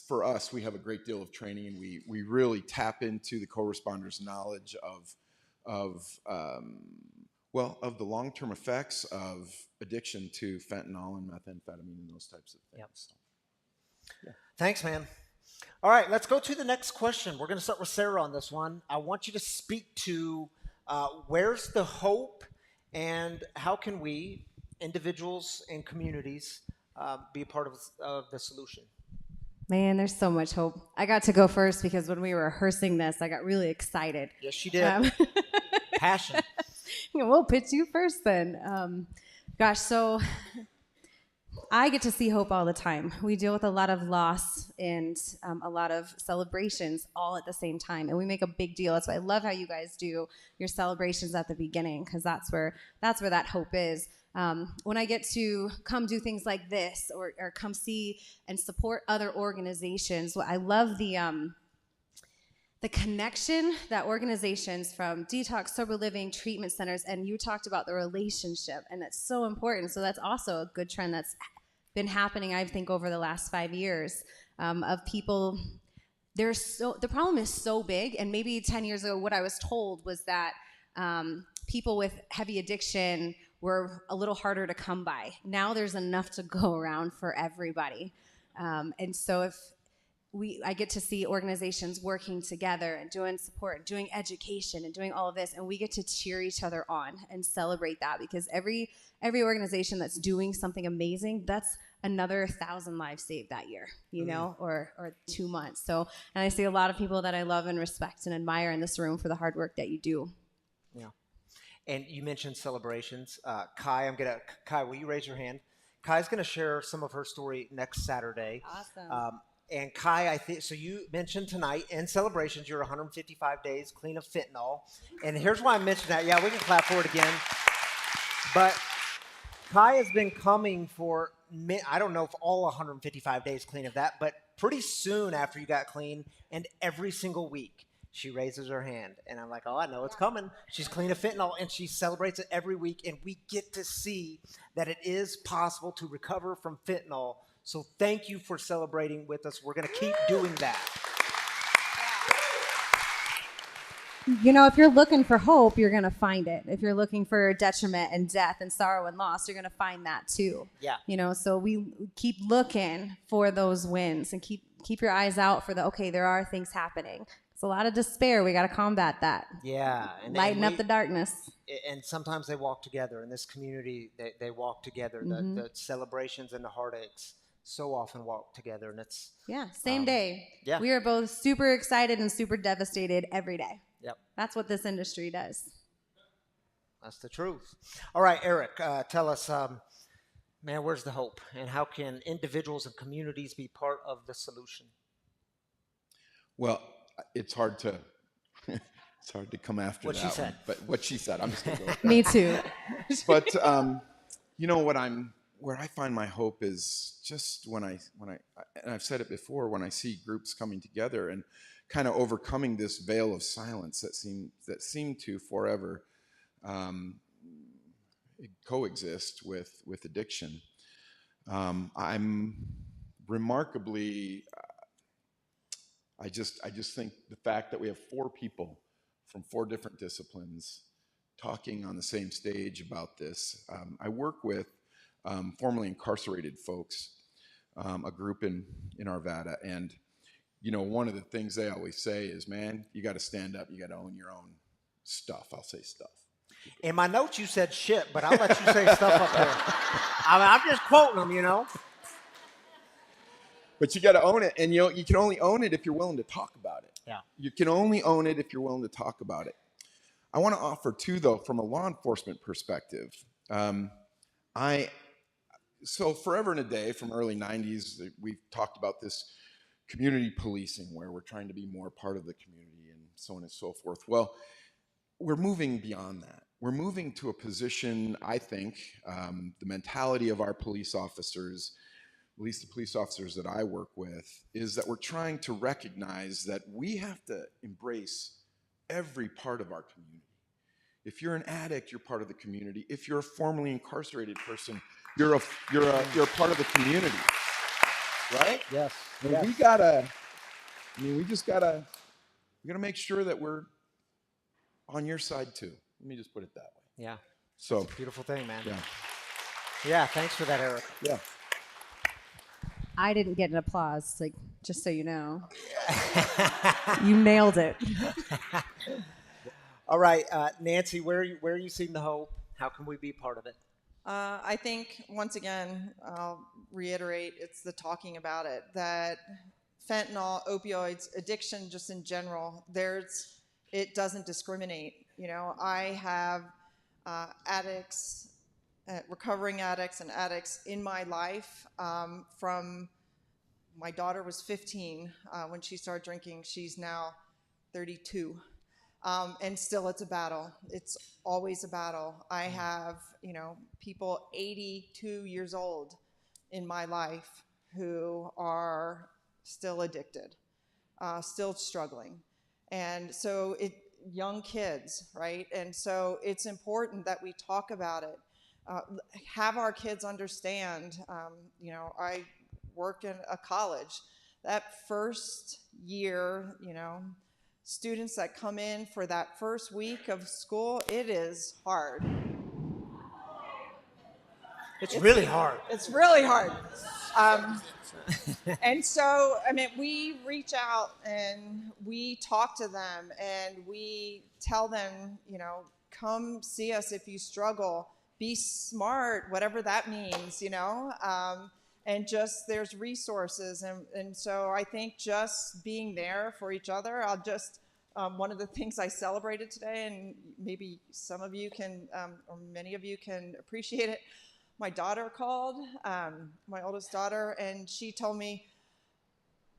for us, we have a great deal of training, and we really tap into the co-responders' knowledge of the long-term effects of addiction to fentanyl and methamphetamine and those types of things. Yep. So, yeah. Thanks, man. All right, let's go to the next question. We're going to start with Sarah on this one. I want you to speak to where's the hope, and how can we, individuals and communities, be a part of the solution? Man, there's so much hope. I got to go first because when we were rehearsing this, I got really excited. Yes, she did. Passion. We'll pitch you first then. So I get to see hope all the time. We deal with a lot of loss and a lot of celebrations all at the same time, and we make a big deal. That's why I love how you guys do your celebrations at the beginning, because that's where that hope is. When I get to come do things like this, or come see and support other organizations, I love the connection that organizations from detox, sober living, treatment centers, and you talked about the relationship, and that's so important. So that's also a good trend that's been happening, I think, over the last 5 years, of people. The problem is so big, and maybe 10 years ago, what I was told was that people with heavy addiction were a little harder to come by. Now there's enough to go around for everybody, and so I get to see organizations working together and doing support, doing education, and doing all of this, and we get to cheer each other on and celebrate that, because every organization that's doing something amazing, that's another 1,000 lives saved that year, or 2 months. So, and I see a lot of people that I love and respect and admire in this room for the hard work that you do. Yeah. And you mentioned celebrations. Kai, will you raise your hand? Kai's gonna share some of her story next Saturday. Awesome. And Kai, I think, so you mentioned tonight in celebrations, you're 155 days clean of fentanyl. And here's why I mentioned that. Yeah, we can clap for it again. But Kai has been coming for, I don't know if all 155 days clean of that, but pretty soon after you got clean, and every single week, she raises her hand. And I'm like, oh, I know it's coming. She's clean of fentanyl, and she celebrates it every week. And we get to see that it is possible to recover from fentanyl. So thank you for celebrating with us. We're going to keep doing that. If you're looking for hope, you're going to find it. If you're looking for detriment and death and sorrow and loss, you're going to find that too. Yeah. So we keep looking for those wins, and keep your eyes out for there are things happening. It's a lot of despair. We got to combat that. Yeah. Lighten up the darkness. And sometimes they walk together. In this community, they walk together. Mm-hmm. The celebrations and the heartaches so often walk together, and it's same day. Yeah. We are both super excited and super devastated every day. Yep. That's what this industry does. That's the truth. All right, Eric, tell us, man, where's the hope, and how can individuals and communities be part of the solution? Well, it's hard to come after what that she said. one, but what she said, I'm just going to go with that. Me too. But where I find my hope is just when I and I've said it before, when I see groups coming together and kind of overcoming this veil of silence that seem to forever coexist with addiction. I'm remarkably. I just think the fact that we have 4 people from 4 different disciplines talking on the same stage about this. I work with formerly incarcerated folks, a group in Arvada, and one of the things they always say is, man, you got to stand up, you got to own your own stuff. I'll say stuff. In my notes you said shit, but I'll let you say stuff up there. I'm just quoting them, But you got to own it, and you can only own it if you're willing to talk about it. Yeah. You can only own it if you're willing to talk about it. I want to offer too, though, from a law enforcement perspective. So forever and a day, from early 90s, we've talked about this community policing, where we're trying to be more part of the community and so on and so forth. Well, we're moving beyond that. We're moving to a position, I think, the mentality of our police officers, at least the police officers that I work with, is that we're trying to recognize that we have to embrace every part of our community. If you're an addict, you're part of the community. If you're a formerly incarcerated person, you're a part of the community, right? Yes. And yes. we gotta make sure that we're on your side too. Let me just put it that way. Yeah. So it's a beautiful thing, man. Yeah. Yeah. Thanks for that, Eric. Yeah. I didn't get an applause, like, just so you know. You nailed it. All right, Nancy, where are you seeing the hope? How can we be part of it? I think, once again, I'll reiterate, it's the talking about it, that fentanyl, opioids, addiction just in general, it doesn't discriminate. You know, I have addicts, recovering addicts and addicts in my life from my daughter was 15 when she started drinking. She's now 32. And still it's a battle. It's always a battle. I have, people 82 years old in my life who are still addicted, still struggling. And so young kids, right? And so it's important that we talk about it, have our kids understand. I work in a college. That first year, students that come in for that first week of school, it is hard. It's really hard. It's really hard. And so, we reach out and we talk to them and we tell them, come see us if you struggle. Be smart, whatever that means, and just there's resources. And so I think just being there for each other, one of the things I celebrated today, and maybe some of you can, or many of you can appreciate it, my daughter called, my oldest daughter, and she told me,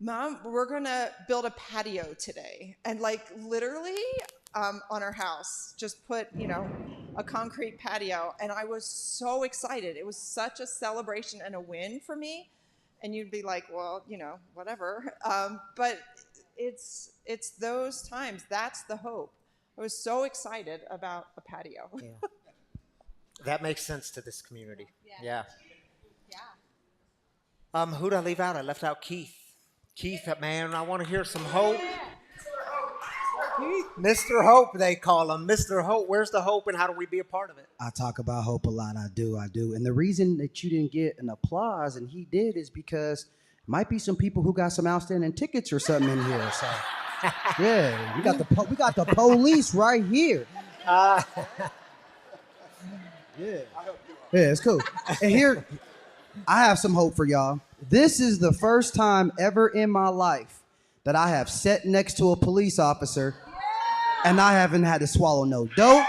Mom, we're gonna build a patio today. And literally on our house, just put, a concrete patio. And I was so excited. It was such a celebration and a win for me. And you'd be like, well, whatever. But it's those times, that's the hope. I was so excited about a patio. Yeah. That makes sense to this community. Yeah. Who'd I leave out? I left out Keith. Keith, man, I want to hear some hope. Mr. Hope, they call him. Mr. Hope, where's the hope and how do we be a part of it? I talk about hope a lot. I do. And the reason that you didn't get an applause and he did is because might be some people who got some outstanding tickets or something in here. So, yeah, we got the police right here. Yeah, it's cool. And here, I have some hope for y'all. This is the first time ever in my life that I have sat next to a police officer and I haven't had to swallow no dope.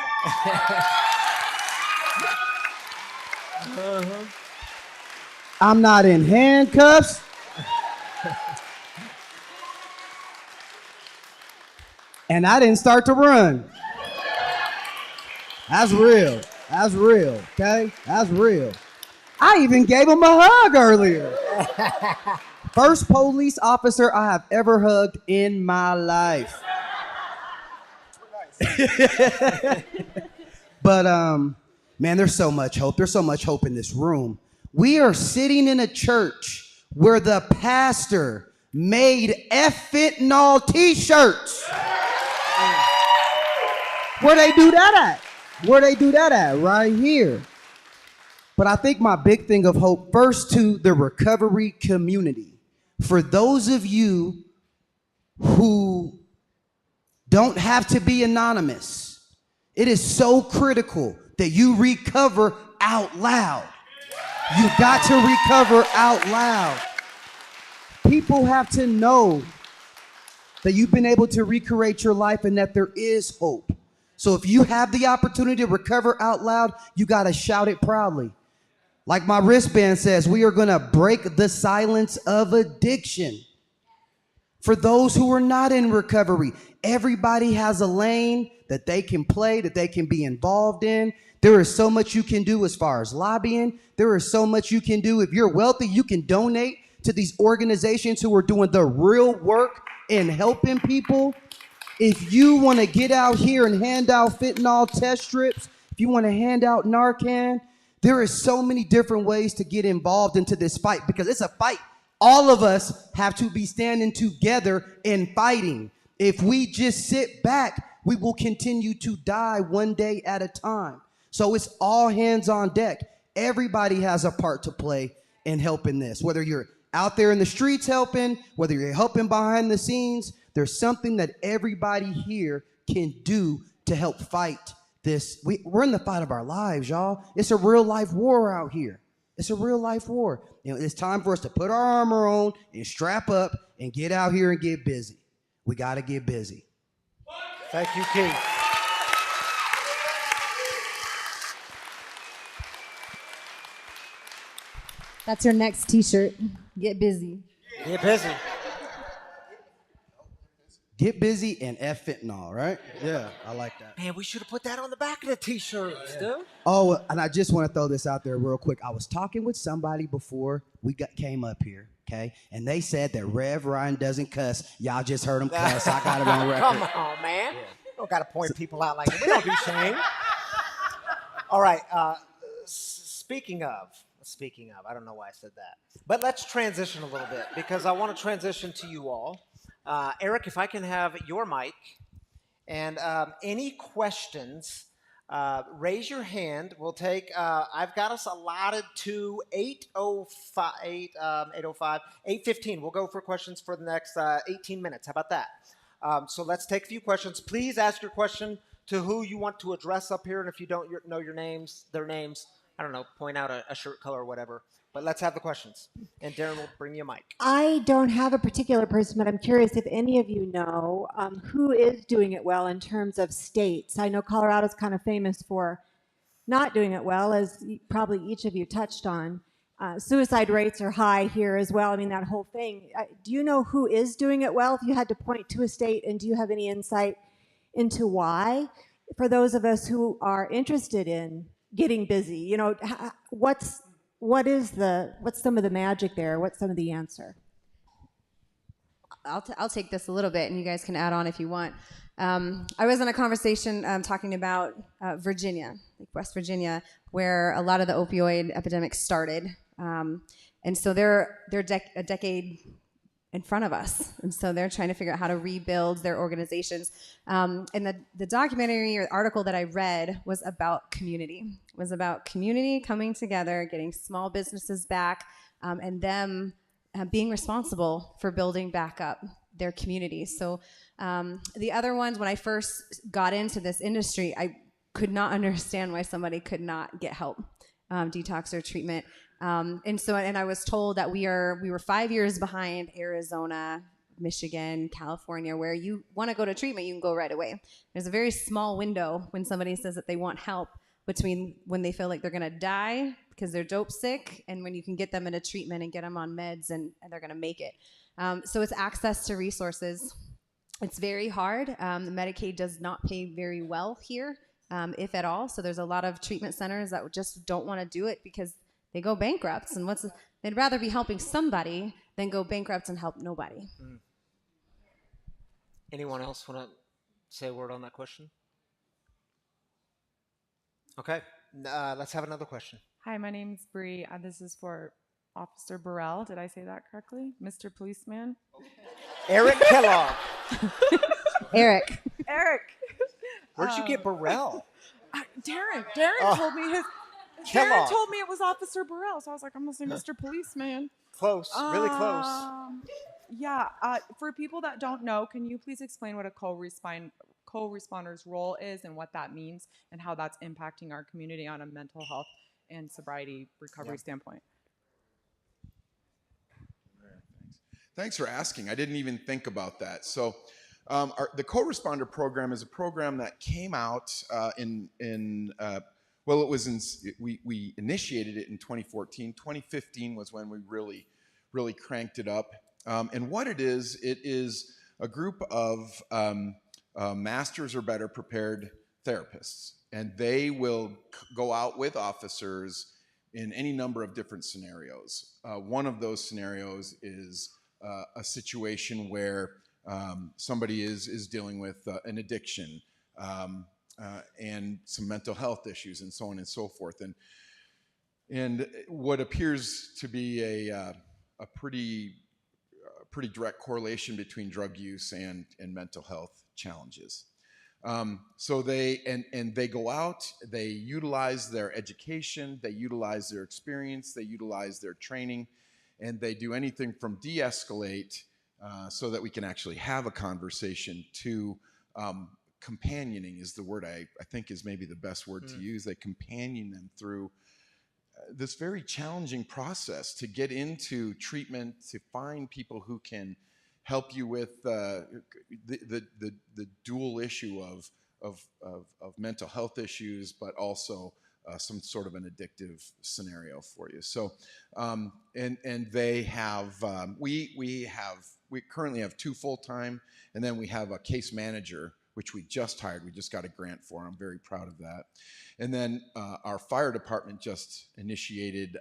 I'm not in handcuffs. And I didn't start to run. That's real. That's real, okay? That's real. I even gave him a hug earlier. First police officer I have ever hugged in my life. But, man, there's so much hope. There's so much hope in this room. We are sitting in a church where the pastor made F-Fentanyl t-shirts. Where they do that at? Where they do that at? Right here. But I think my big thing of hope, first to the recovery community. For those of you who don't have to be anonymous, it is so critical that you recover out loud. You got to recover out loud. People have to know that you've been able to recreate your life and that there is hope. So if you have the opportunity to recover out loud, you got to shout it proudly. Like my wristband says, we are going to break the silence of addiction. For those who are not in recovery, everybody has a lane that they can play, that they can be involved in. There is so much you can do as far as lobbying. There is so much you can do. If you're wealthy, you can donate to these organizations who are doing the real work in helping people. If you want to get out here and hand out fentanyl test strips, if you want to hand out Narcan, there is so many different ways to get involved into this fight, because it's a fight. All of us have to be standing together and fighting. If we just sit back, we will continue to die one day at a time. So it's all hands on deck. Everybody has a part to play in helping this. Whether you're out there in the streets helping, whether you're helping behind the scenes, there's something that everybody here can do to help fight this. We're in the fight of our lives, y'all. It's a real life war out here. It's a real life war. You know, it's time for us to put our armor on and strap up and get out here and get busy. We got to get busy. Thank you, Keith. That's your next t-shirt. Get busy. Get busy. Get busy and F-Fentanyl, right? Yeah, I like that. Man, we should have put that on the back of the t-shirts, dude. Oh, and I just want to throw this out there real quick. I was talking with somebody before we came up here, okay? And they said that Rev Ryan doesn't cuss. Y'all just heard him cuss. I got it on record. Come on, man. Yeah. Don't got to point people out like that. We don't do shame. All right. Speaking of, I don't know why I said that. But let's transition a little bit, because I want to transition to you all. Eric, if I can have your mic, and any questions, raise your hand. We'll take, I've got us allotted to 8:15. We'll go for questions for the next 18 minutes. How about that? So let's take a few questions. Please ask your question to who you want to address up here, and if you don't know their names, I don't know, point out a shirt color or whatever. But let's have the questions. And Darren will bring you a mic. I don't have a particular person, but I'm curious if any of you know who is doing it well in terms of states. I know Colorado's kind of famous for not doing it well, as probably each of you touched on. Suicide rates are high here as well. I mean, that whole thing. Do you know who is doing it well, if you had to point to a state, and do you have any insight into why? For those of us who are interested in getting busy, you know, what's some of the magic there? What's some of the answer? I'll take this a little bit, and you guys can add on if you want. I was in a conversation talking about Virginia, like West Virginia, where a lot of the opioid epidemic started. And so they're a decade in front of us. And so they're trying to figure out how to rebuild their organizations. And the documentary or article that I read was about community. It was about community coming together, getting small businesses back, and them being responsible for building back up their communities. So the other ones, when I first got into this industry, I could not understand why somebody could not get help, detox or treatment. And I was told that we were 5 years behind Arizona, Michigan, California, where you want to go to treatment, you can go right away. There's a very small window when somebody says that they want help between when they feel like they're going to die because they're dope sick and when you can get them into treatment and get them on meds and they're going to make it. So it's access to resources. It's very hard. The Medicaid does not pay very well here, if at all. So there's a lot of treatment centers that just don't want to do it because they go bankrupt. And they'd rather be helping somebody than go bankrupt and help nobody. Mm. Anyone else want to say a word on that question? Okay, let's have another question. Hi, my name's Bree. This is for Officer Burrell. Did I say that correctly? Mr. Policeman? Eric Kellogg. Eric. Where'd you get Burrell? Darren told me Kellogg. Darren told me it was Officer Burrell, so I was like, I'm gonna say Mr. Policeman. Close, really close. Yeah, for people that don't know, can you please explain what a co-responder's role is and what that means and how that's impacting our community on a mental health and sobriety recovery standpoint? Thanks for asking. I didn't even think about that. So the co-responder program is a program that came out we initiated it in 2014. 2015 was when we really cranked it up. And what it is a group of masters or better prepared therapists. And they will go out with officers in any number of different scenarios. One of those scenarios is a situation where somebody is dealing with an addiction and some mental health issues and so on and so forth. And what appears to be a pretty direct correlation between drug use and mental health challenges. So they go out, they utilize their education, they utilize their experience, they utilize their training, and they do anything from de-escalate so that we can actually have a conversation to companioning is the word I think is maybe the best word to use. They companion them through this very challenging process to get into treatment, to find people who can help you with the dual issue of mental health issues, but also some sort of an addictive scenario for you. So, and they have we currently have 2 full-time, and then we have a case manager, which we just hired. We just got a grant for. I'm very proud of that. And then our fire department just initiated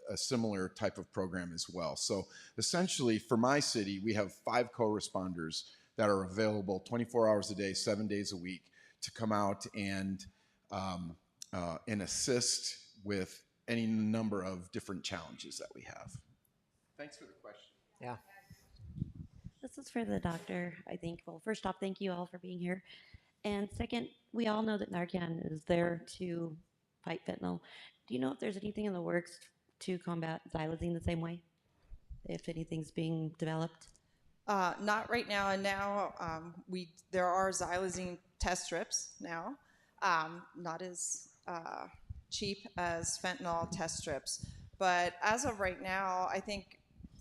a similar type of program as well. So essentially, for my city, we have 5 co-responders that are available 24 hours a day, 7 days a week, to come out and assist with any number of different challenges that we have. Thanks for the question. Yeah. This is for the doctor, I think. Well, first off, thank you all for being here. And second, we all know that Narcan is there to fight fentanyl. Do you know if there's anything in the works to combat xylazine the same way? If anything's being developed? Not right now. And now there are xylazine test strips now, not as cheap as fentanyl test strips. But as of right now, I think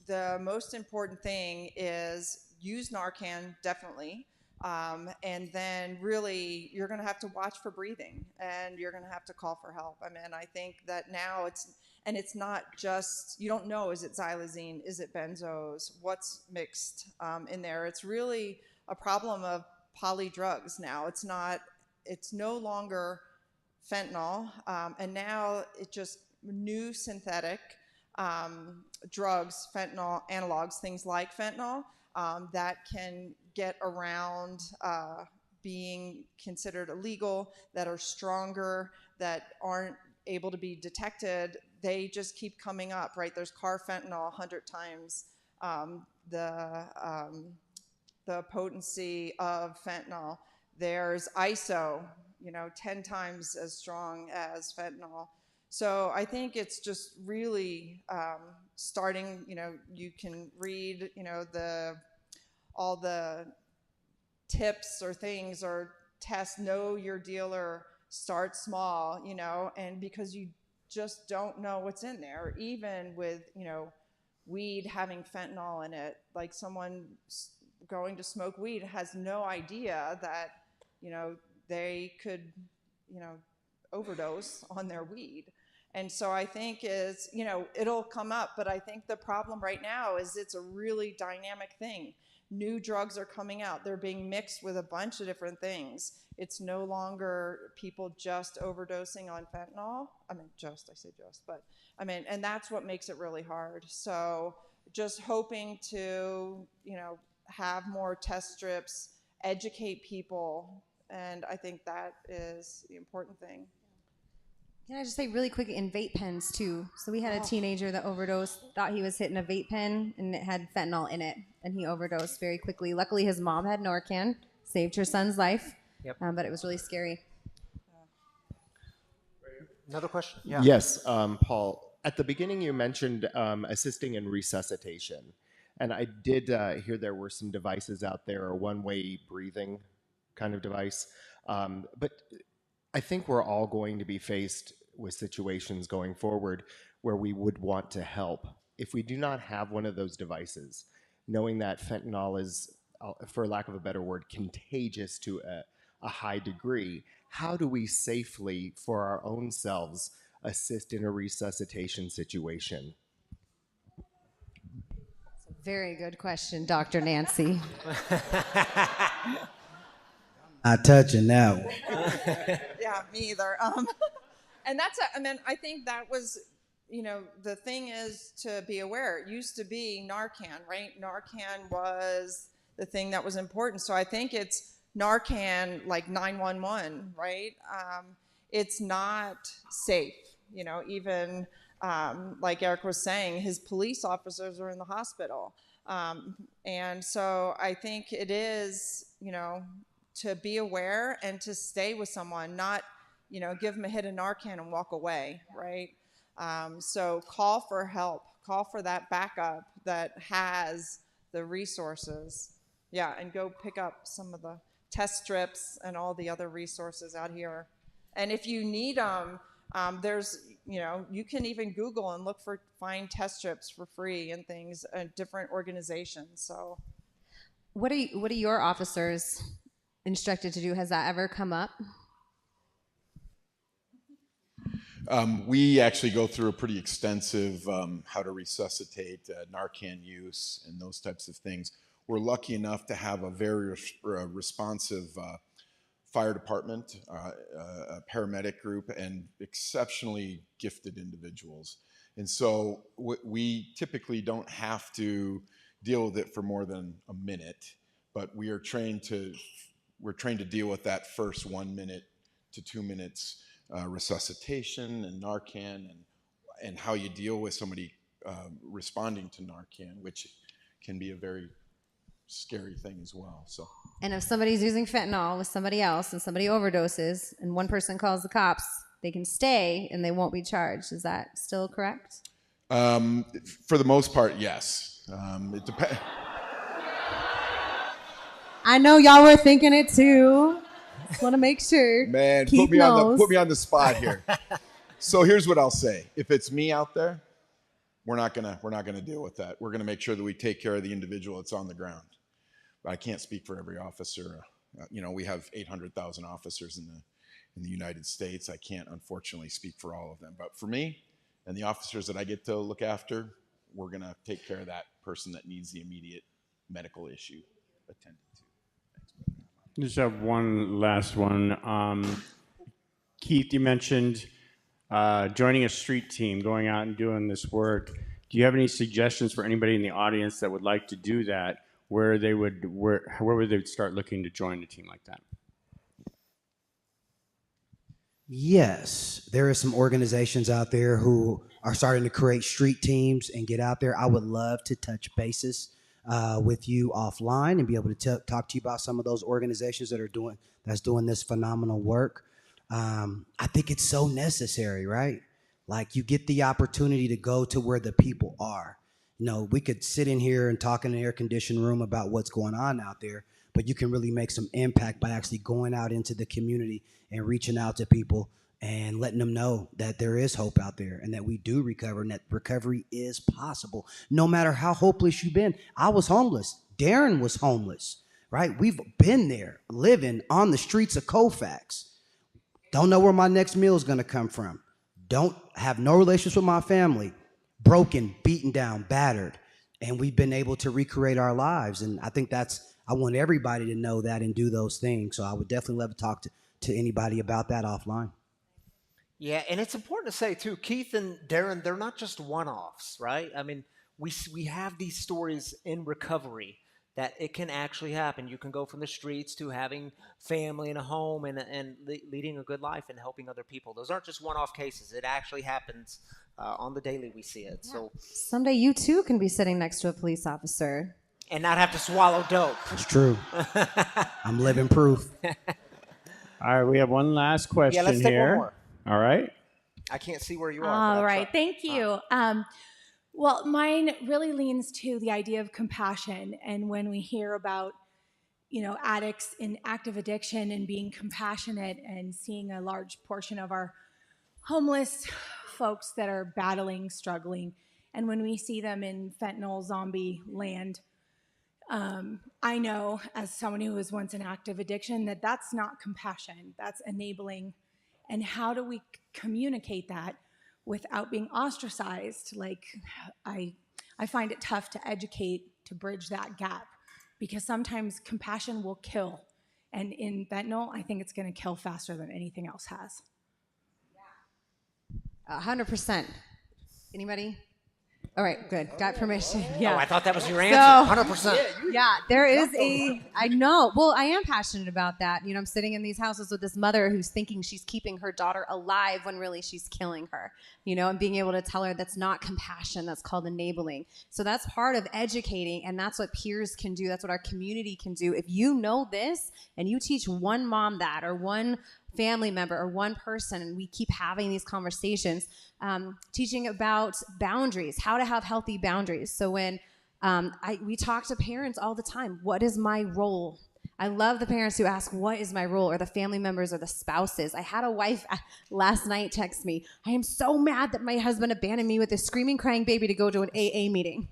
the most important thing is use Narcan, definitely. And then really, you're going to have to watch for breathing, and you're going to have to call for help. I mean, I think that now it's not just, you don't know, is it xylazine, is it benzos, what's mixed in there. It's really a problem of polydrugs now. It's no longer fentanyl, and now it just new synthetic drugs, fentanyl analogs, things like fentanyl, that can get around being considered illegal, that are stronger, that aren't able to be detected. They just keep coming up, right? There's carfentanil 100 times the potency of fentanyl. There's ISO, 10 times as strong as fentanyl. So I think it's just really starting, you can read, all the tips or things or tests, know your dealer, start small, and because you just don't know what's in there, even with, weed having fentanyl in it, like someone going to smoke weed has no idea that, they could, overdose on their weed. And so I think it'll come up, but I think the problem right now is it's a really dynamic thing. New drugs are coming out. They're being mixed with a bunch of different things. It's no longer people just overdosing on fentanyl. And that's what makes it really hard. So just hoping to, have more test strips, educate people, and I think that is the important thing. Can I just say really quick, in vape pens too. So we had a teenager that overdosed, thought he was hitting a vape pen, and it had fentanyl in it, and he overdosed very quickly. Luckily, his mom had Narcan, saved her son's life, but it was really scary. Another question? Yeah. Yes, Paul. At the beginning, you mentioned assisting in resuscitation, and I did hear there were some devices out there, a one-way breathing kind of device, but I think we're all going to be faced with situations going forward where we would want to help. If we do not have one of those devices, knowing that fentanyl is, for lack of a better word, contagious to a high degree, how do we safely, for our own selves, assist in a resuscitation situation? Very good question, Dr. Nancy. Not touching that one. Yeah, me either. And I think that was, the thing is to be aware. It used to be Narcan, right? Narcan was the thing that was important. So I think it's Narcan like 911, right? It's not safe, even like Eric was saying, his police officers are in the hospital. And so I think it is, to be aware and to stay with someone, not, give them a hit of Narcan and walk away, right? So call for help, call for that backup that has the resources. Yeah, and go pick up some of the test strips and all the other resources out here. And if you need them, there's, you can even Google and find test strips for free and things at different organizations. So, What are your officers instructed to do? Has that ever come up? We actually go through a pretty extensive how to resuscitate Narcan use and those types of things. We're lucky enough to have a very responsive fire department, a paramedic group, and exceptionally gifted individuals. And so we typically don't have to deal with it for more than a minute, but we're trained to deal with that first 1 minute to 2 minutes resuscitation and Narcan and how you deal with somebody responding to Narcan, which can be a very scary thing as well. So. And if somebody's using fentanyl with somebody else and somebody overdoses and one person calls the cops, they can stay and they won't be charged. Is that still correct? For the most part, yes. It depends. I know y'all were thinking it too. Just want to make sure. Man, Keith put me on the spot here. So here's what I'll say: if it's me out there, we're not gonna deal with that. We're gonna make sure that we take care of the individual that's on the ground. But I can't speak for every officer. We have 800,000 officers in the United States. I can't unfortunately speak for all of them. But for me and the officers that I get to look after, we're gonna take care of that person that needs the immediate medical issue attended to. Just have one last one. Keith, you mentioned joining a street team, going out and doing this work. Do you have any suggestions for anybody in the audience that would like to do that? Where would they start looking to join a team like that? Yes, there are some organizations out there who are starting to create street teams and get out there. I would love to touch bases with you offline and be able to talk to you about some of those organizations that are doing this phenomenal work. I think it's so necessary, right? Like, you get the opportunity to go to where the people are. We could sit in here and talk in an air-conditioned room about what's going on out there, but you can really make some impact by actually going out into the community and reaching out to people and letting them know that there is hope out there and that we do recover and that recovery is possible. No matter how hopeless you've been. I was homeless. Darren was homeless, right? We've been there, living on the streets of Colfax. Don't know where my next meal is going to come from. Don't have no relations with my family. Broken, beaten down, battered. And we've been able to recreate our lives. And I think I want everybody to know that and do those things. So I would definitely love to talk to anybody about that offline. Yeah, and it's important to say too, Keith and Darren, they're not just one-offs, right? I mean, we have these stories in recovery that it can actually happen. You can go from the streets to having family and a home and leading a good life and helping other people. Those aren't just one-off cases. It actually happens on the daily. We see it. Yeah. So someday you too can be sitting next to a police officer and not have to swallow dope. It's true. I'm living proof. All right, we have one last question let's here. Take one more. All right. I can't see where you are. All right, thank you. Well, mine really leans to the idea of compassion. And when we hear about, addicts in active addiction and being compassionate and seeing a large portion of our homeless folks that are battling, struggling, and when we see them in fentanyl zombie land, I know as someone who was once in active addiction that that's not compassion, that's enabling. And how do we communicate that without being ostracized? Like, I find it tough to educate to bridge that gap, because sometimes compassion will kill. And in fentanyl, I think it's going to kill faster than anything else has. 100%. Anybody? All right, good. Got permission. Yeah. Oh, I thought that was your answer. 100%. Yeah, there is I know. Well, I am passionate about that. You know, I'm sitting in these houses with this mother who's thinking she's keeping her daughter alive when really she's killing her, you know, and being able to tell her that's not compassion, that's called enabling. So that's part of educating, and that's what peers can do. That's what our community can do. If you know this and you teach one mom that, or one family member or one person, and we keep having these conversations, teaching about boundaries, how to have healthy boundaries. So when we talk to parents all the time, what is my role? I love the parents who ask, what is my role? Or the family members or the spouses. I had a wife last night text me, I am so mad that my husband abandoned me with a screaming, crying baby to go to an AA meeting.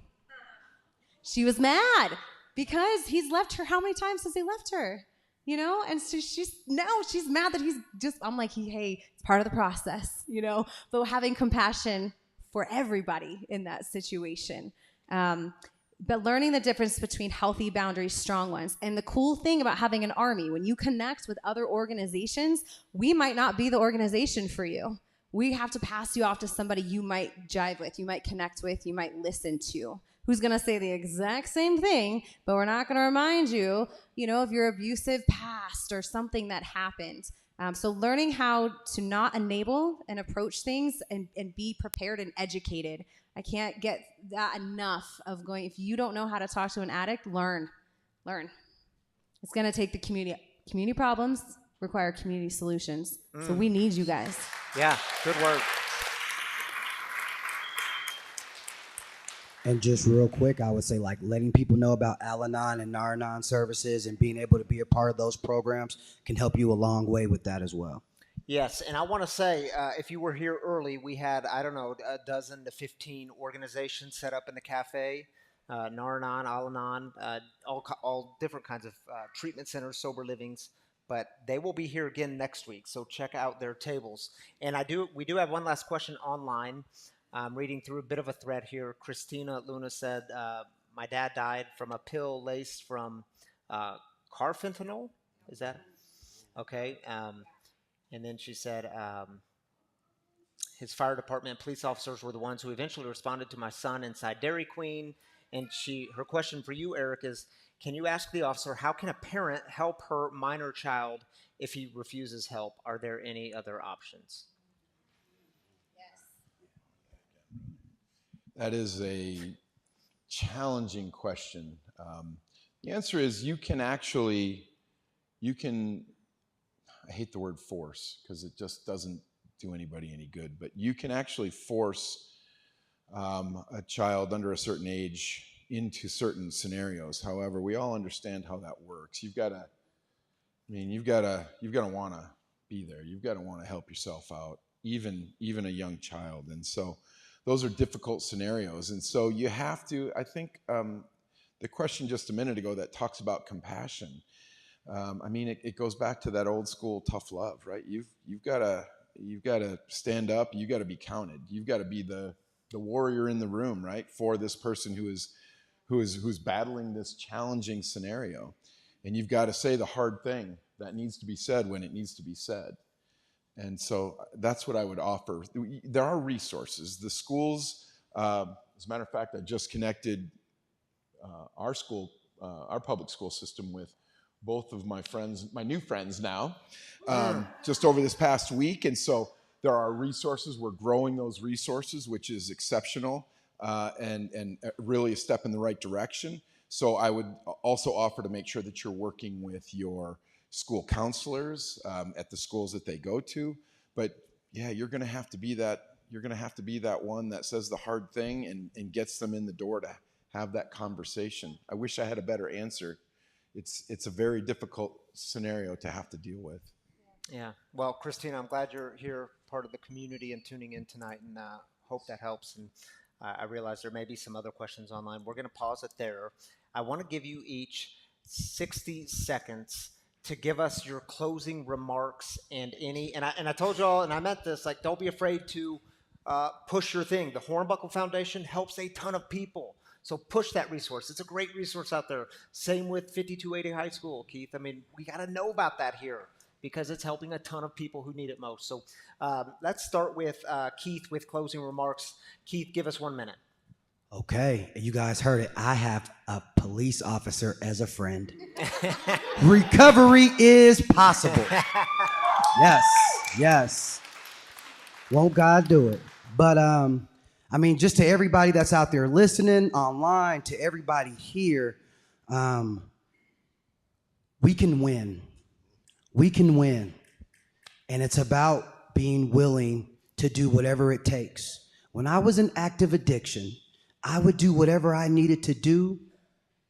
She was mad because he's left her. How many times has he left her? You know, and so she's mad that he's just, I'm like, hey, it's part of the process, you know, but having compassion for everybody in that situation. But learning the difference between healthy boundaries, strong ones. And the cool thing about having an army, when you connect with other organizations, we might not be the organization for you. We have to pass you off to somebody you might jive with, you might connect with, you might listen to, who's going to say the exact same thing, but we're not going to remind you, you know, of your abusive past or something that happened. So learning how to not enable and approach things and be prepared and educated. I can't get that enough of going, if you don't know how to talk to an addict, learn. It's going to take the community. Community problems require community solutions. So we need you guys. Yeah, good word. And just real quick, I would say like letting people know about Al-Anon and Nar-Anon services and being able to be a part of those programs can help you a long way with that as well. Yes, and I want to say, if you were here early, we had, I don't know, a dozen to 15 organizations set up in the cafe, Nar-Anon, Al-Anon, all different kinds of treatment centers, sober livings, but they will be here again next week, so check out their tables. And we do have one last question online. I'm reading through a bit of a thread here. Christina Luna said, my dad died from a pill laced from carfentanil. Is that? Okay. And then she said, his fire department police officers were the ones who eventually responded to my son inside Dairy Queen. And her question for you, Eric, is, can you ask the officer, how can a parent help her minor child if he refuses help? Are there any other options? That is a challenging question. The answer is I hate the word force because it just doesn't do anybody any good, but you can actually force a child under a certain age into certain scenarios. However, we all understand how that works. You've got to want to be there. You've got to want to help yourself out, even a young child. And so those are difficult scenarios. And so you have to, I think the question just a minute ago that talks about compassion, it goes back to that old school tough love, right? You've got to stand up. You've got to be counted. You've got to be the warrior in the room, right? For this person who's battling this challenging scenario. And you've got to say the hard thing that needs to be said when it needs to be said. And so that's what I would offer. There are resources. The schools, as a matter of fact, I just connected our public school system with both of my friends, my new friends now, just over this past week. And so there are resources. We're growing those resources, which is exceptional and really a step in the right direction. So I would also offer to make sure that you're working with your school counselors at the schools that they go to. But yeah, you're going to have to be that. You're going to have to be that one that says the hard thing and gets them in the door to have that conversation. I wish I had a better answer. It's a very difficult scenario to have to deal with. Yeah. Well, Christina, I'm glad you're here, part of the community, and tuning in tonight, and hope that helps. And I realize there may be some other questions online. We're going to pause it there. I want to give you each 60 seconds to give us your closing remarks and I told you all, and I meant this, like, don't be afraid to push your thing. The Hornbuckle Foundation helps a ton of people. So push that resource. It's a great resource out there. Same with 5280 High School, Keith. I mean, we got to know about that here because it's helping a ton of people who need it most. So let's start with Keith with closing remarks. Keith, give us 1 minute. Okay, you guys heard it. I have a police officer as a friend. Recovery is possible. Yes. Won't God do it? But I mean, just to everybody that's out there listening online, to everybody here, we can win. We can win. And it's about being willing to do whatever it takes. When I was in active addiction, I would do whatever I needed to do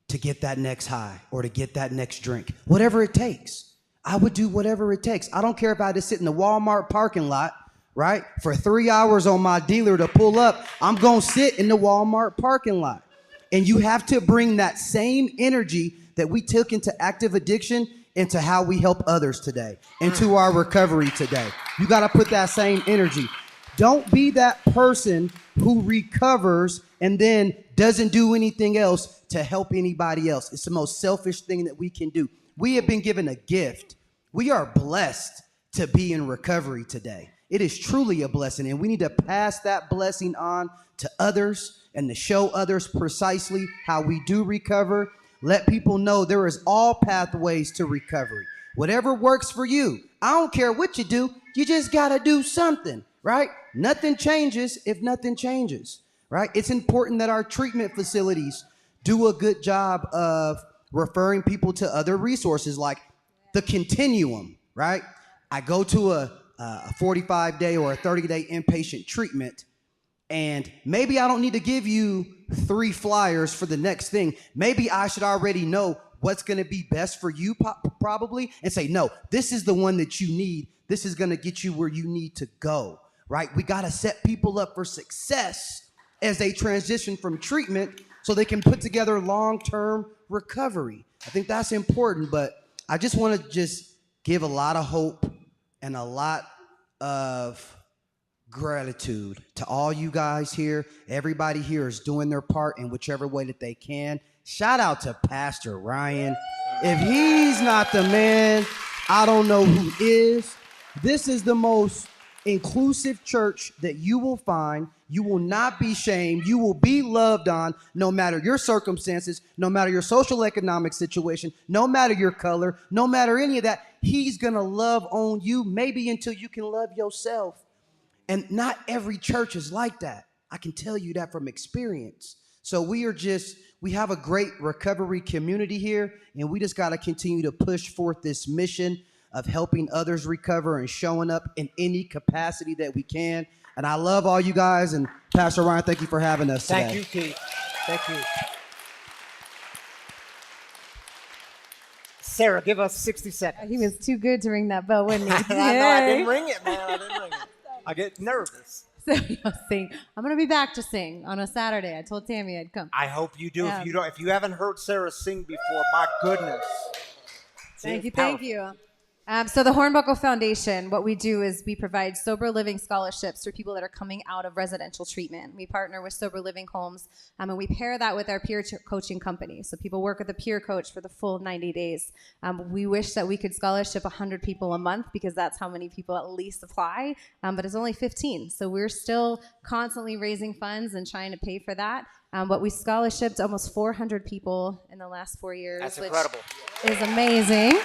to get that next high or to get that next drink. Whatever it takes. I would do whatever it takes. I don't care if I had to sit in the Walmart parking lot, right, for 3 hours on my dealer to pull up. I'm going to sit in the Walmart parking lot. And you have to bring that same energy that we took into active addiction into how we help others today, into our recovery today. You got to put that same energy. Don't be that person who recovers and then doesn't do anything else to help anybody else. It's the most selfish thing that we can do. We have been given a gift. We are blessed to be in recovery today. It is truly a blessing, and we need to pass that blessing on to others and to show others precisely how we do recover. Let people know there is all pathways to recovery. Whatever works for you. I don't care what you do. You just got to do something, right? Nothing changes if nothing changes, right? It's important that our treatment facilities do a good job of referring people to other resources like the Continuum, right? I go to a 45-day or a 30-day inpatient treatment, and maybe I don't need to give you 3 flyers for the next thing. Maybe I should already know what's going to be best for you probably and say, no, this is the one that you need. This is going to get you where you need to go, right? We got to set people up for success as they transition from treatment so they can put together long-term recovery. I think that's important, but I just want to just give a lot of hope and a lot of gratitude to all you guys here. Everybody here is doing their part in whichever way that they can. Shout out to Pastor Ryan. If he's not the man, I don't know who is. This is the most inclusive church that you will find. You will not be shamed. You will be loved on no matter your circumstances, no matter your social economic situation, no matter your color, no matter any of that. He's going to love on you maybe until you can love yourself. And not every church is like that. I can tell you that from experience. So we have a great recovery community here, and we just got to continue to push forth this mission of helping others recover and showing up in any capacity that we can. And I love all you guys, and Pastor Ryan, thank you for having us today. Thank you, Keith. Thank you. Sarah, give us 60 seconds. He was too good to ring that bell, wasn't he? I know, I didn't ring it, man. I didn't ring it. I get nervous. So you'll sing. I'm gonna be back to sing on a Saturday. I told Tammy I'd come. I hope you do. Yeah. If you haven't heard Sarah sing before, my goodness. Thank you. So the Hornbuckle Foundation, what we do is we provide sober living scholarships for people that are coming out of residential treatment. We partner with sober living homes, and we pair that with our peer coaching company. So people work with a peer coach for the full 90 days. We wish that we could scholarship 100 people a month because that's how many people at least apply, but it's only 15. So we're still constantly raising funds and trying to pay for that. But we scholarshiped almost 400 people in the last 4 years, That's which incredible. is amazing.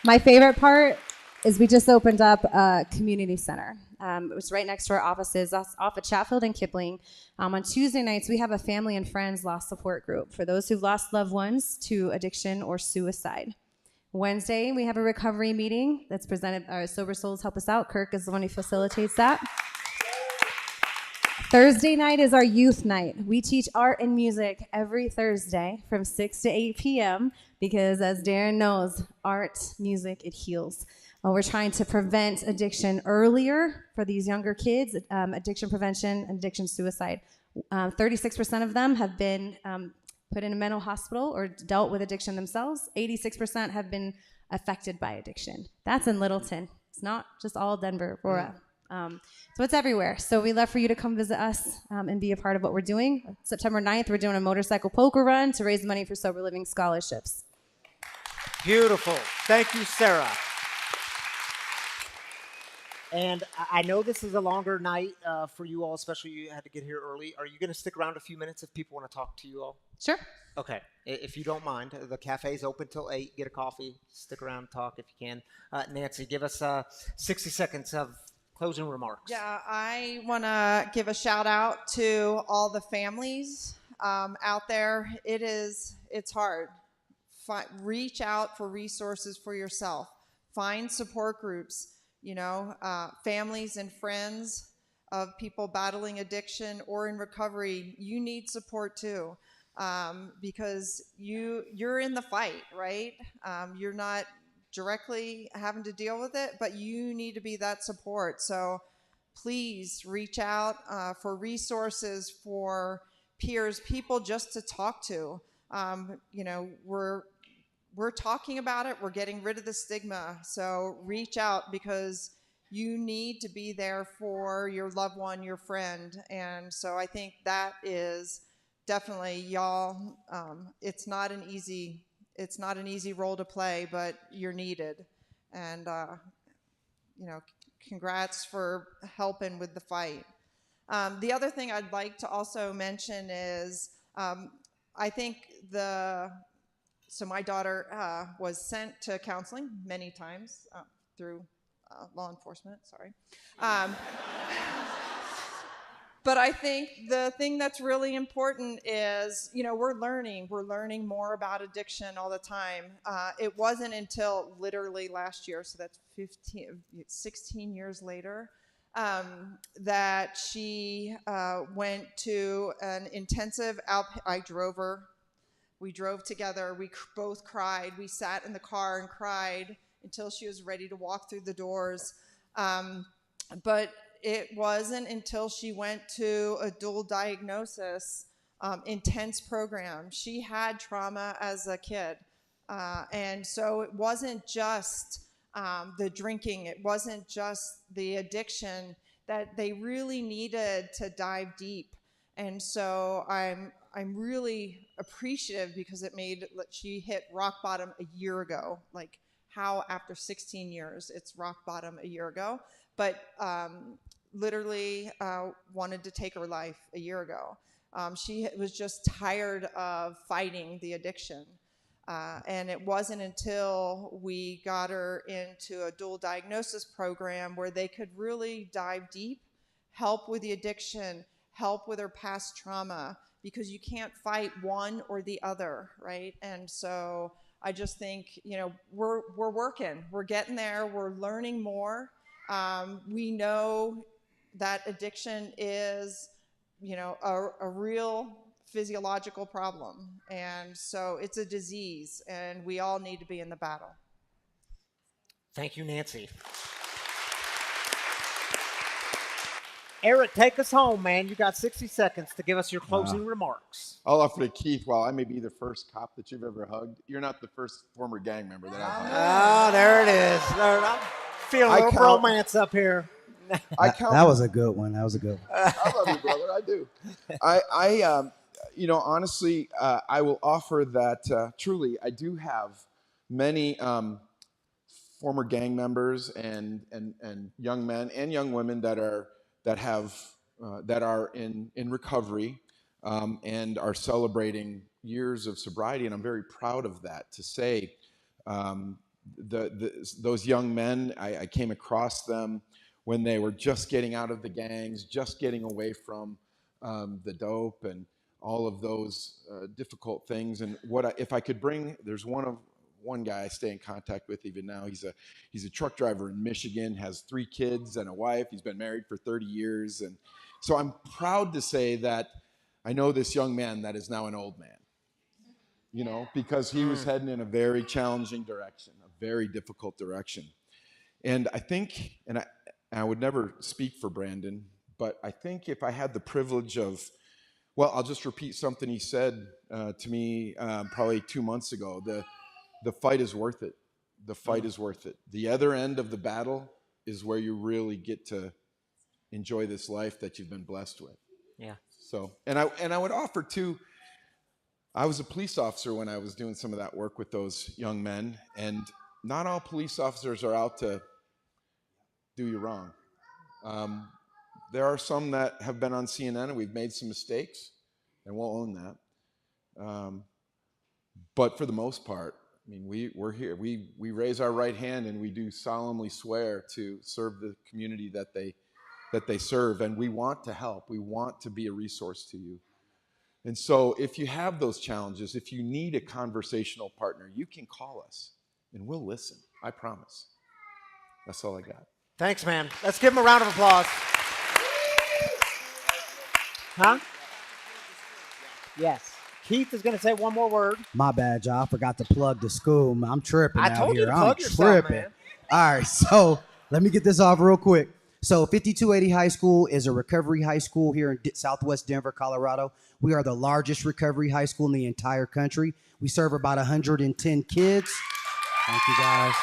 My favorite part is we just opened up a community center. It was right next to our offices off of Chatfield and Kipling. On Tuesday nights, we have a family and friends loss support group for those who've lost loved ones to addiction or suicide. Wednesday, we have a recovery meeting that's presented. Our Sober Souls help us out. Kirk is the one who facilitates that. Thursday night is our youth night. We teach art and music every Thursday from 6 to 8 p.m. because, as Darren knows, art, music, it heals. We're trying to prevent addiction earlier for these younger kids, addiction prevention and addiction suicide. 36% of them have been put in a mental hospital or dealt with addiction themselves. 86% have been affected by addiction. That's in Littleton. It's not just all Denver, Aurora. So it's everywhere. So we'd love for you to come visit us and be a part of what we're doing. September 9th, we're doing a motorcycle poker run to raise money for sober living scholarships. Beautiful. Thank you, Sarah. And I know this is a longer night for you all, especially you had to get here early. Are you going to stick around a few minutes if people want to talk to you all? Sure. Okay. If you don't mind, the cafe's open till 8. Get a coffee. Stick around, talk if you can. Nancy, give us 60 seconds of closing remarks. Yeah, I want to give a shout out to all the families out there. It's hard. Reach out for resources for yourself. Find support groups, families and friends of people battling addiction or in recovery. You need support too, because you're in the fight, right? You're not directly having to deal with it, but you need to be that support. So please reach out for resources, for peers, people just to talk to. We're talking about it. We're getting rid of the stigma. So reach out, because you need to be there for your loved one, your friend. And so I think that is definitely, y'all, it's not an easy role to play, but you're needed. And, congrats for helping with the fight. The other thing I'd like to also mention is I think so my daughter was sent to counseling many times through law enforcement, sorry. But I think the thing that's really important is, we're learning more about addiction all the time. It wasn't until literally last year, so that's 16 years later, that she went to an intensive I drove her. We drove together. We both cried. We sat in the car and cried until she was ready to walk through the doors. But it wasn't until she went to a dual diagnosis, intense program. She had trauma as a kid. And so it wasn't just the drinking. It wasn't just the addiction, that they really needed to dive deep. And so I'm really appreciative, because she hit rock bottom a year ago. Like, how after 16 years it's rock bottom a year ago, but literally wanted to take her life a year ago. She was just tired of fighting the addiction. And it wasn't until we got her into a dual diagnosis program where they could really dive deep, help with the addiction, help with her past trauma, because you can't fight one or the other, right? And so I just think, we're working, we're getting there, we're learning more. We know that addiction is, a real physiological problem. And so it's a disease, and we all need to be in the battle. Thank you, Nancy. Eric, take us home, man. You got 60 seconds to give us your closing remarks. I'll offer to Keith, while I may be the first cop that you've ever hugged, you're not the first former gang member that I've hugged. Oh, there it is. I'm feeling a little romance up here. That was a good one. I love you, brother. I do. Honestly, I will offer that truly, I do have many former gang members and young men and young women that are in recovery and are celebrating years of sobriety, and I'm very proud of that. To say those young men, I came across them when they were just getting out of the gangs, just getting away from the dope and all of those difficult things. And if I could bring, there's one guy I stay in contact with even now. He's a truck driver in Michigan, has 3 kids and a wife. He's been married for 30 years. And so I'm proud to say that I know this young man that is now an old man, because he was heading in a very challenging direction, a very difficult direction. And I think, and I would never speak for Brandon, but I think if I had the privilege of, I'll just repeat something he said to me probably 2 months ago. The fight is worth it. The fight is worth it. The other end of the battle is where you really get to enjoy this life that you've been blessed with. Yeah. So, and I would offer too, I was a police officer when I was doing some of that work with those young men, and not all police officers are out to do you wrong. There are some that have been on CNN and we've made some mistakes, and we'll own that. But for the most part, I mean, we're here. We raise our right hand and we do solemnly swear to serve the community that they serve, and we want to help. We want to be a resource to you. And so if you have those challenges, if you need a conversational partner, you can call us and we'll listen. I promise. That's all I got. Thanks, man. Let's give him a round of applause. Huh? Yes. Keith is going to say one more word. My bad, y'all. I forgot to plug the school. I'm tripping I out told you here. to I'm plug yourself, tripping. man. All right, so let me get this off real quick. So 5280 High School is a recovery high school here in Southwest Denver, Colorado. We are the largest recovery high school in the entire country. We serve about 110 kids. Thank you, guys.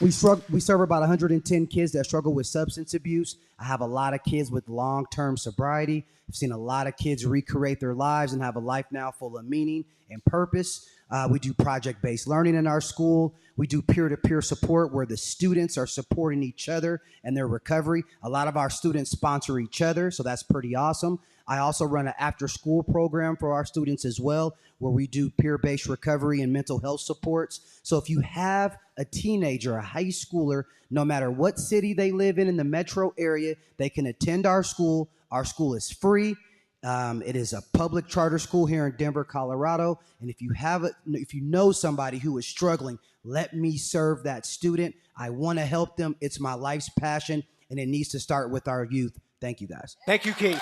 We serve about 110 kids that struggle with substance abuse. I have a lot of kids with long-term sobriety. I've seen a lot of kids recreate their lives and have a life now full of meaning and purpose. We do project-based learning in our school. We do peer-to-peer support where the students are supporting each other and their recovery. A lot of our students sponsor each other, so that's pretty awesome. I also run an after-school program for our students as well, where we do peer-based recovery and mental health supports. So if you have a teenager, a high schooler, no matter what city they live in the metro area, they can attend our school. Our school is free. It is a public charter school here in Denver, Colorado. And if you know somebody who is struggling, let me serve that student. I want to help them. It's my life's passion, and it needs to start with our youth. Thank you, guys. Thank you, Keith.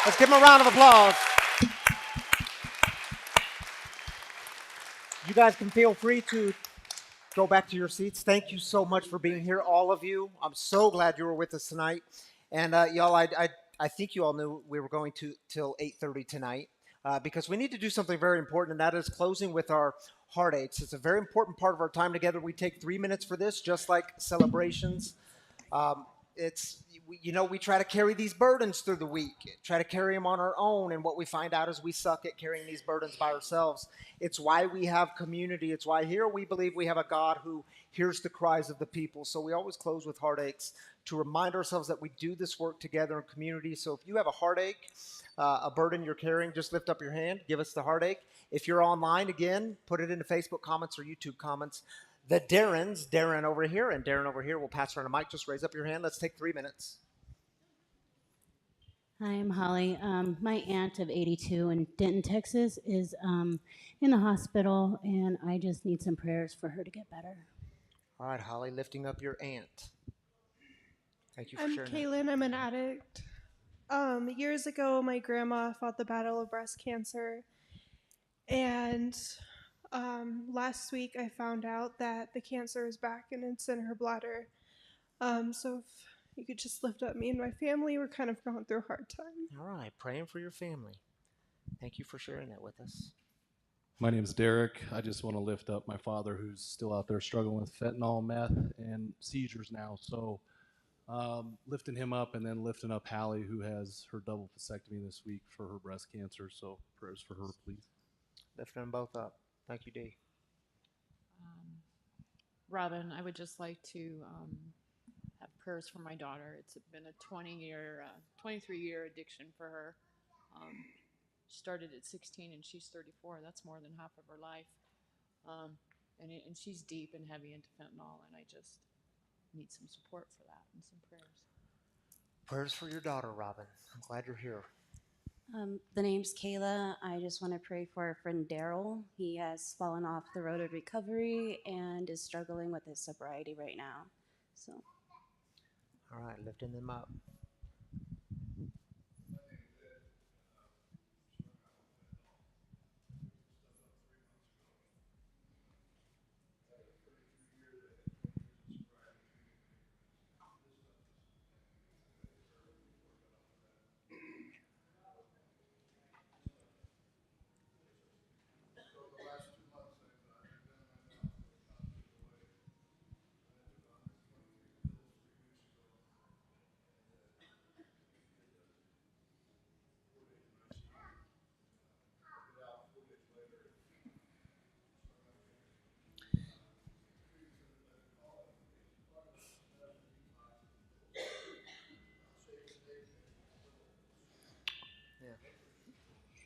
Let's give him a round of applause. You guys can feel free to go back to your seats. Thank you so much for being here, all of you. I'm so glad you were with us tonight. And y'all, I think you all knew we were going to till 8:30 tonight because we need to do something very important, and that is closing with our heartaches. It's a very important part of our time together. We take 3 minutes for this, just like celebrations. We try to carry these burdens through the week, try to carry them on our own, and what we find out is we suck at carrying these burdens by ourselves. It's why we have community. It's why here we believe we have a God who hears the cries of the people. So we always close with heartaches to remind ourselves that we do this work together in community. So if you have a heartache, a burden you're carrying, just lift up your hand, give us the heartache. If you're online, again, put it into Facebook comments or YouTube comments. The Darren over here and Darren over here will pass around a mic. Just raise up your hand. Let's take 3 minutes. Hi, I'm Holly. My aunt of 82 in Denton, Texas is in the hospital, and I just need some prayers for her to get better. All right, Holly, lifting up your aunt. Thank you for I'm sharing Kaylin. I'm an addict. Years ago, my grandma fought the battle of breast cancer, and last week I found out that the cancer is back and it's in her bladder. So if you could just lift up me and my family, we're kind of going through a hard time. All right, praying for your family. Thank you for sharing that with us. My name's Derek. I just want to lift up my father who's still out there struggling with fentanyl, meth, and seizures now. So lifting him up and then lifting up Hallie, who has her double vasectomy this week for her breast cancer. So prayers for her, please. Lifting them both up. Thank you, Dee. Robin, I would just like to have prayers for my daughter. It's been a 23-year addiction for her. Started at 16 and she's 34. That's more than half of her life. And she's deep and heavy into fentanyl, and I just need some support for that and some prayers. Prayers for your daughter, Robin. I'm glad you're here. The name's Kayla. I just want to pray for our friend Daryl. He has fallen off the road of recovery and is struggling with his sobriety right now. So. All right, lifting them up.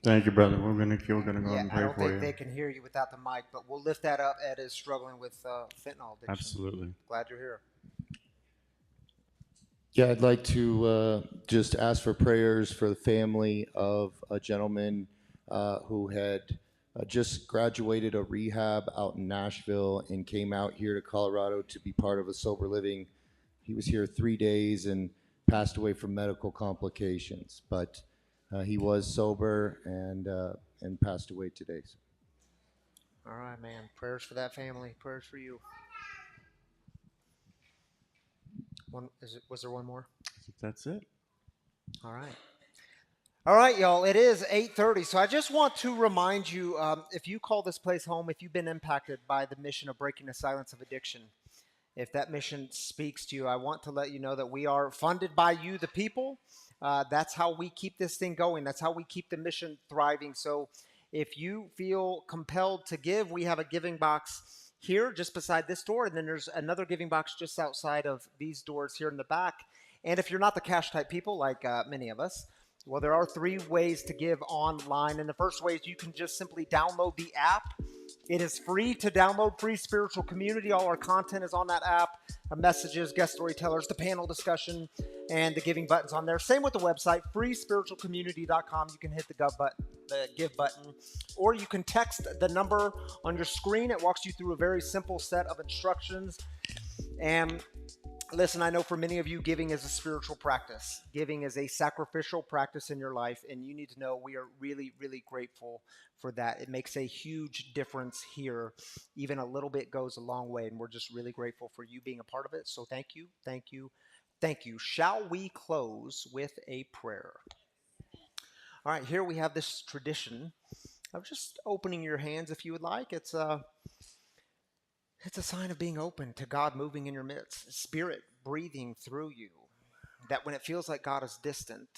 Thank you, brother. We're gonna go ahead Yeah, and I pray don't for think you. they can hear you without the mic, but we'll lift that up. Ed is struggling with fentanyl addiction. Absolutely. Glad you're here. Yeah, I'd like to just ask for prayers for the family of a gentleman who had just graduated a rehab out in Nashville and came out here to Colorado to be part of a sober living. He was here 3 days and passed away from medical complications, but he was sober and passed away today. All right, man. Prayers for that family. Prayers for you. Was there one more? That's it. All right. All right, y'all. It is 8:30, so I just want to remind you, if you call this place home, if you've been impacted by the mission of breaking the silence of addiction, if that mission speaks to you, I want to let you know that we are funded by you, the people. That's how we keep this thing going. That's how we keep the mission thriving. So if you feel compelled to give, we have a giving box here just beside this door, and then there's another giving box just outside of these doors here in the back. And if you're not the cash type people like many of us, well, there are 3 ways to give online. And the first way is you can just simply download the app. It is free to download, Free Spiritual Community. All our content is on that app. Our messages, guest storytellers, the panel discussion, and the giving buttons on there. Same with the website, freespiritualcommunity.com. You can hit the give button, or you can text the number on your screen. It walks you through a very simple set of instructions. And listen, I know for many of you, giving is a spiritual practice. Giving is a sacrificial practice in your life, and you need to know we are really, really grateful for that. It makes a huge difference here. Even a little bit goes a long way, and we're just really grateful for you being a part of it. So thank you, thank you, thank you. Shall we close with a prayer? All right, here we have this tradition of just opening your hands if you would like. It's a sign of being open to God moving in your midst, Spirit breathing through you, that when it feels like God is distant,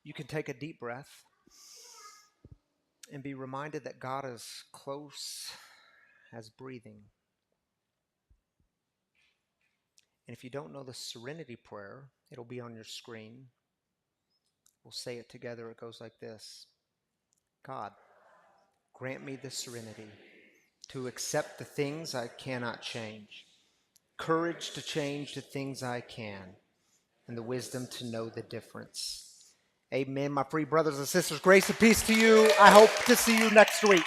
you can take a deep breath and be reminded that God is close as breathing. And if you don't know the Serenity Prayer, it'll be on your screen. We'll say it together. It goes like this: God, grant me the serenity to accept the things I cannot change, courage to change the things I can, and the wisdom to know the difference. Amen, my free brothers and sisters. Grace and peace to you. I hope to see you next week.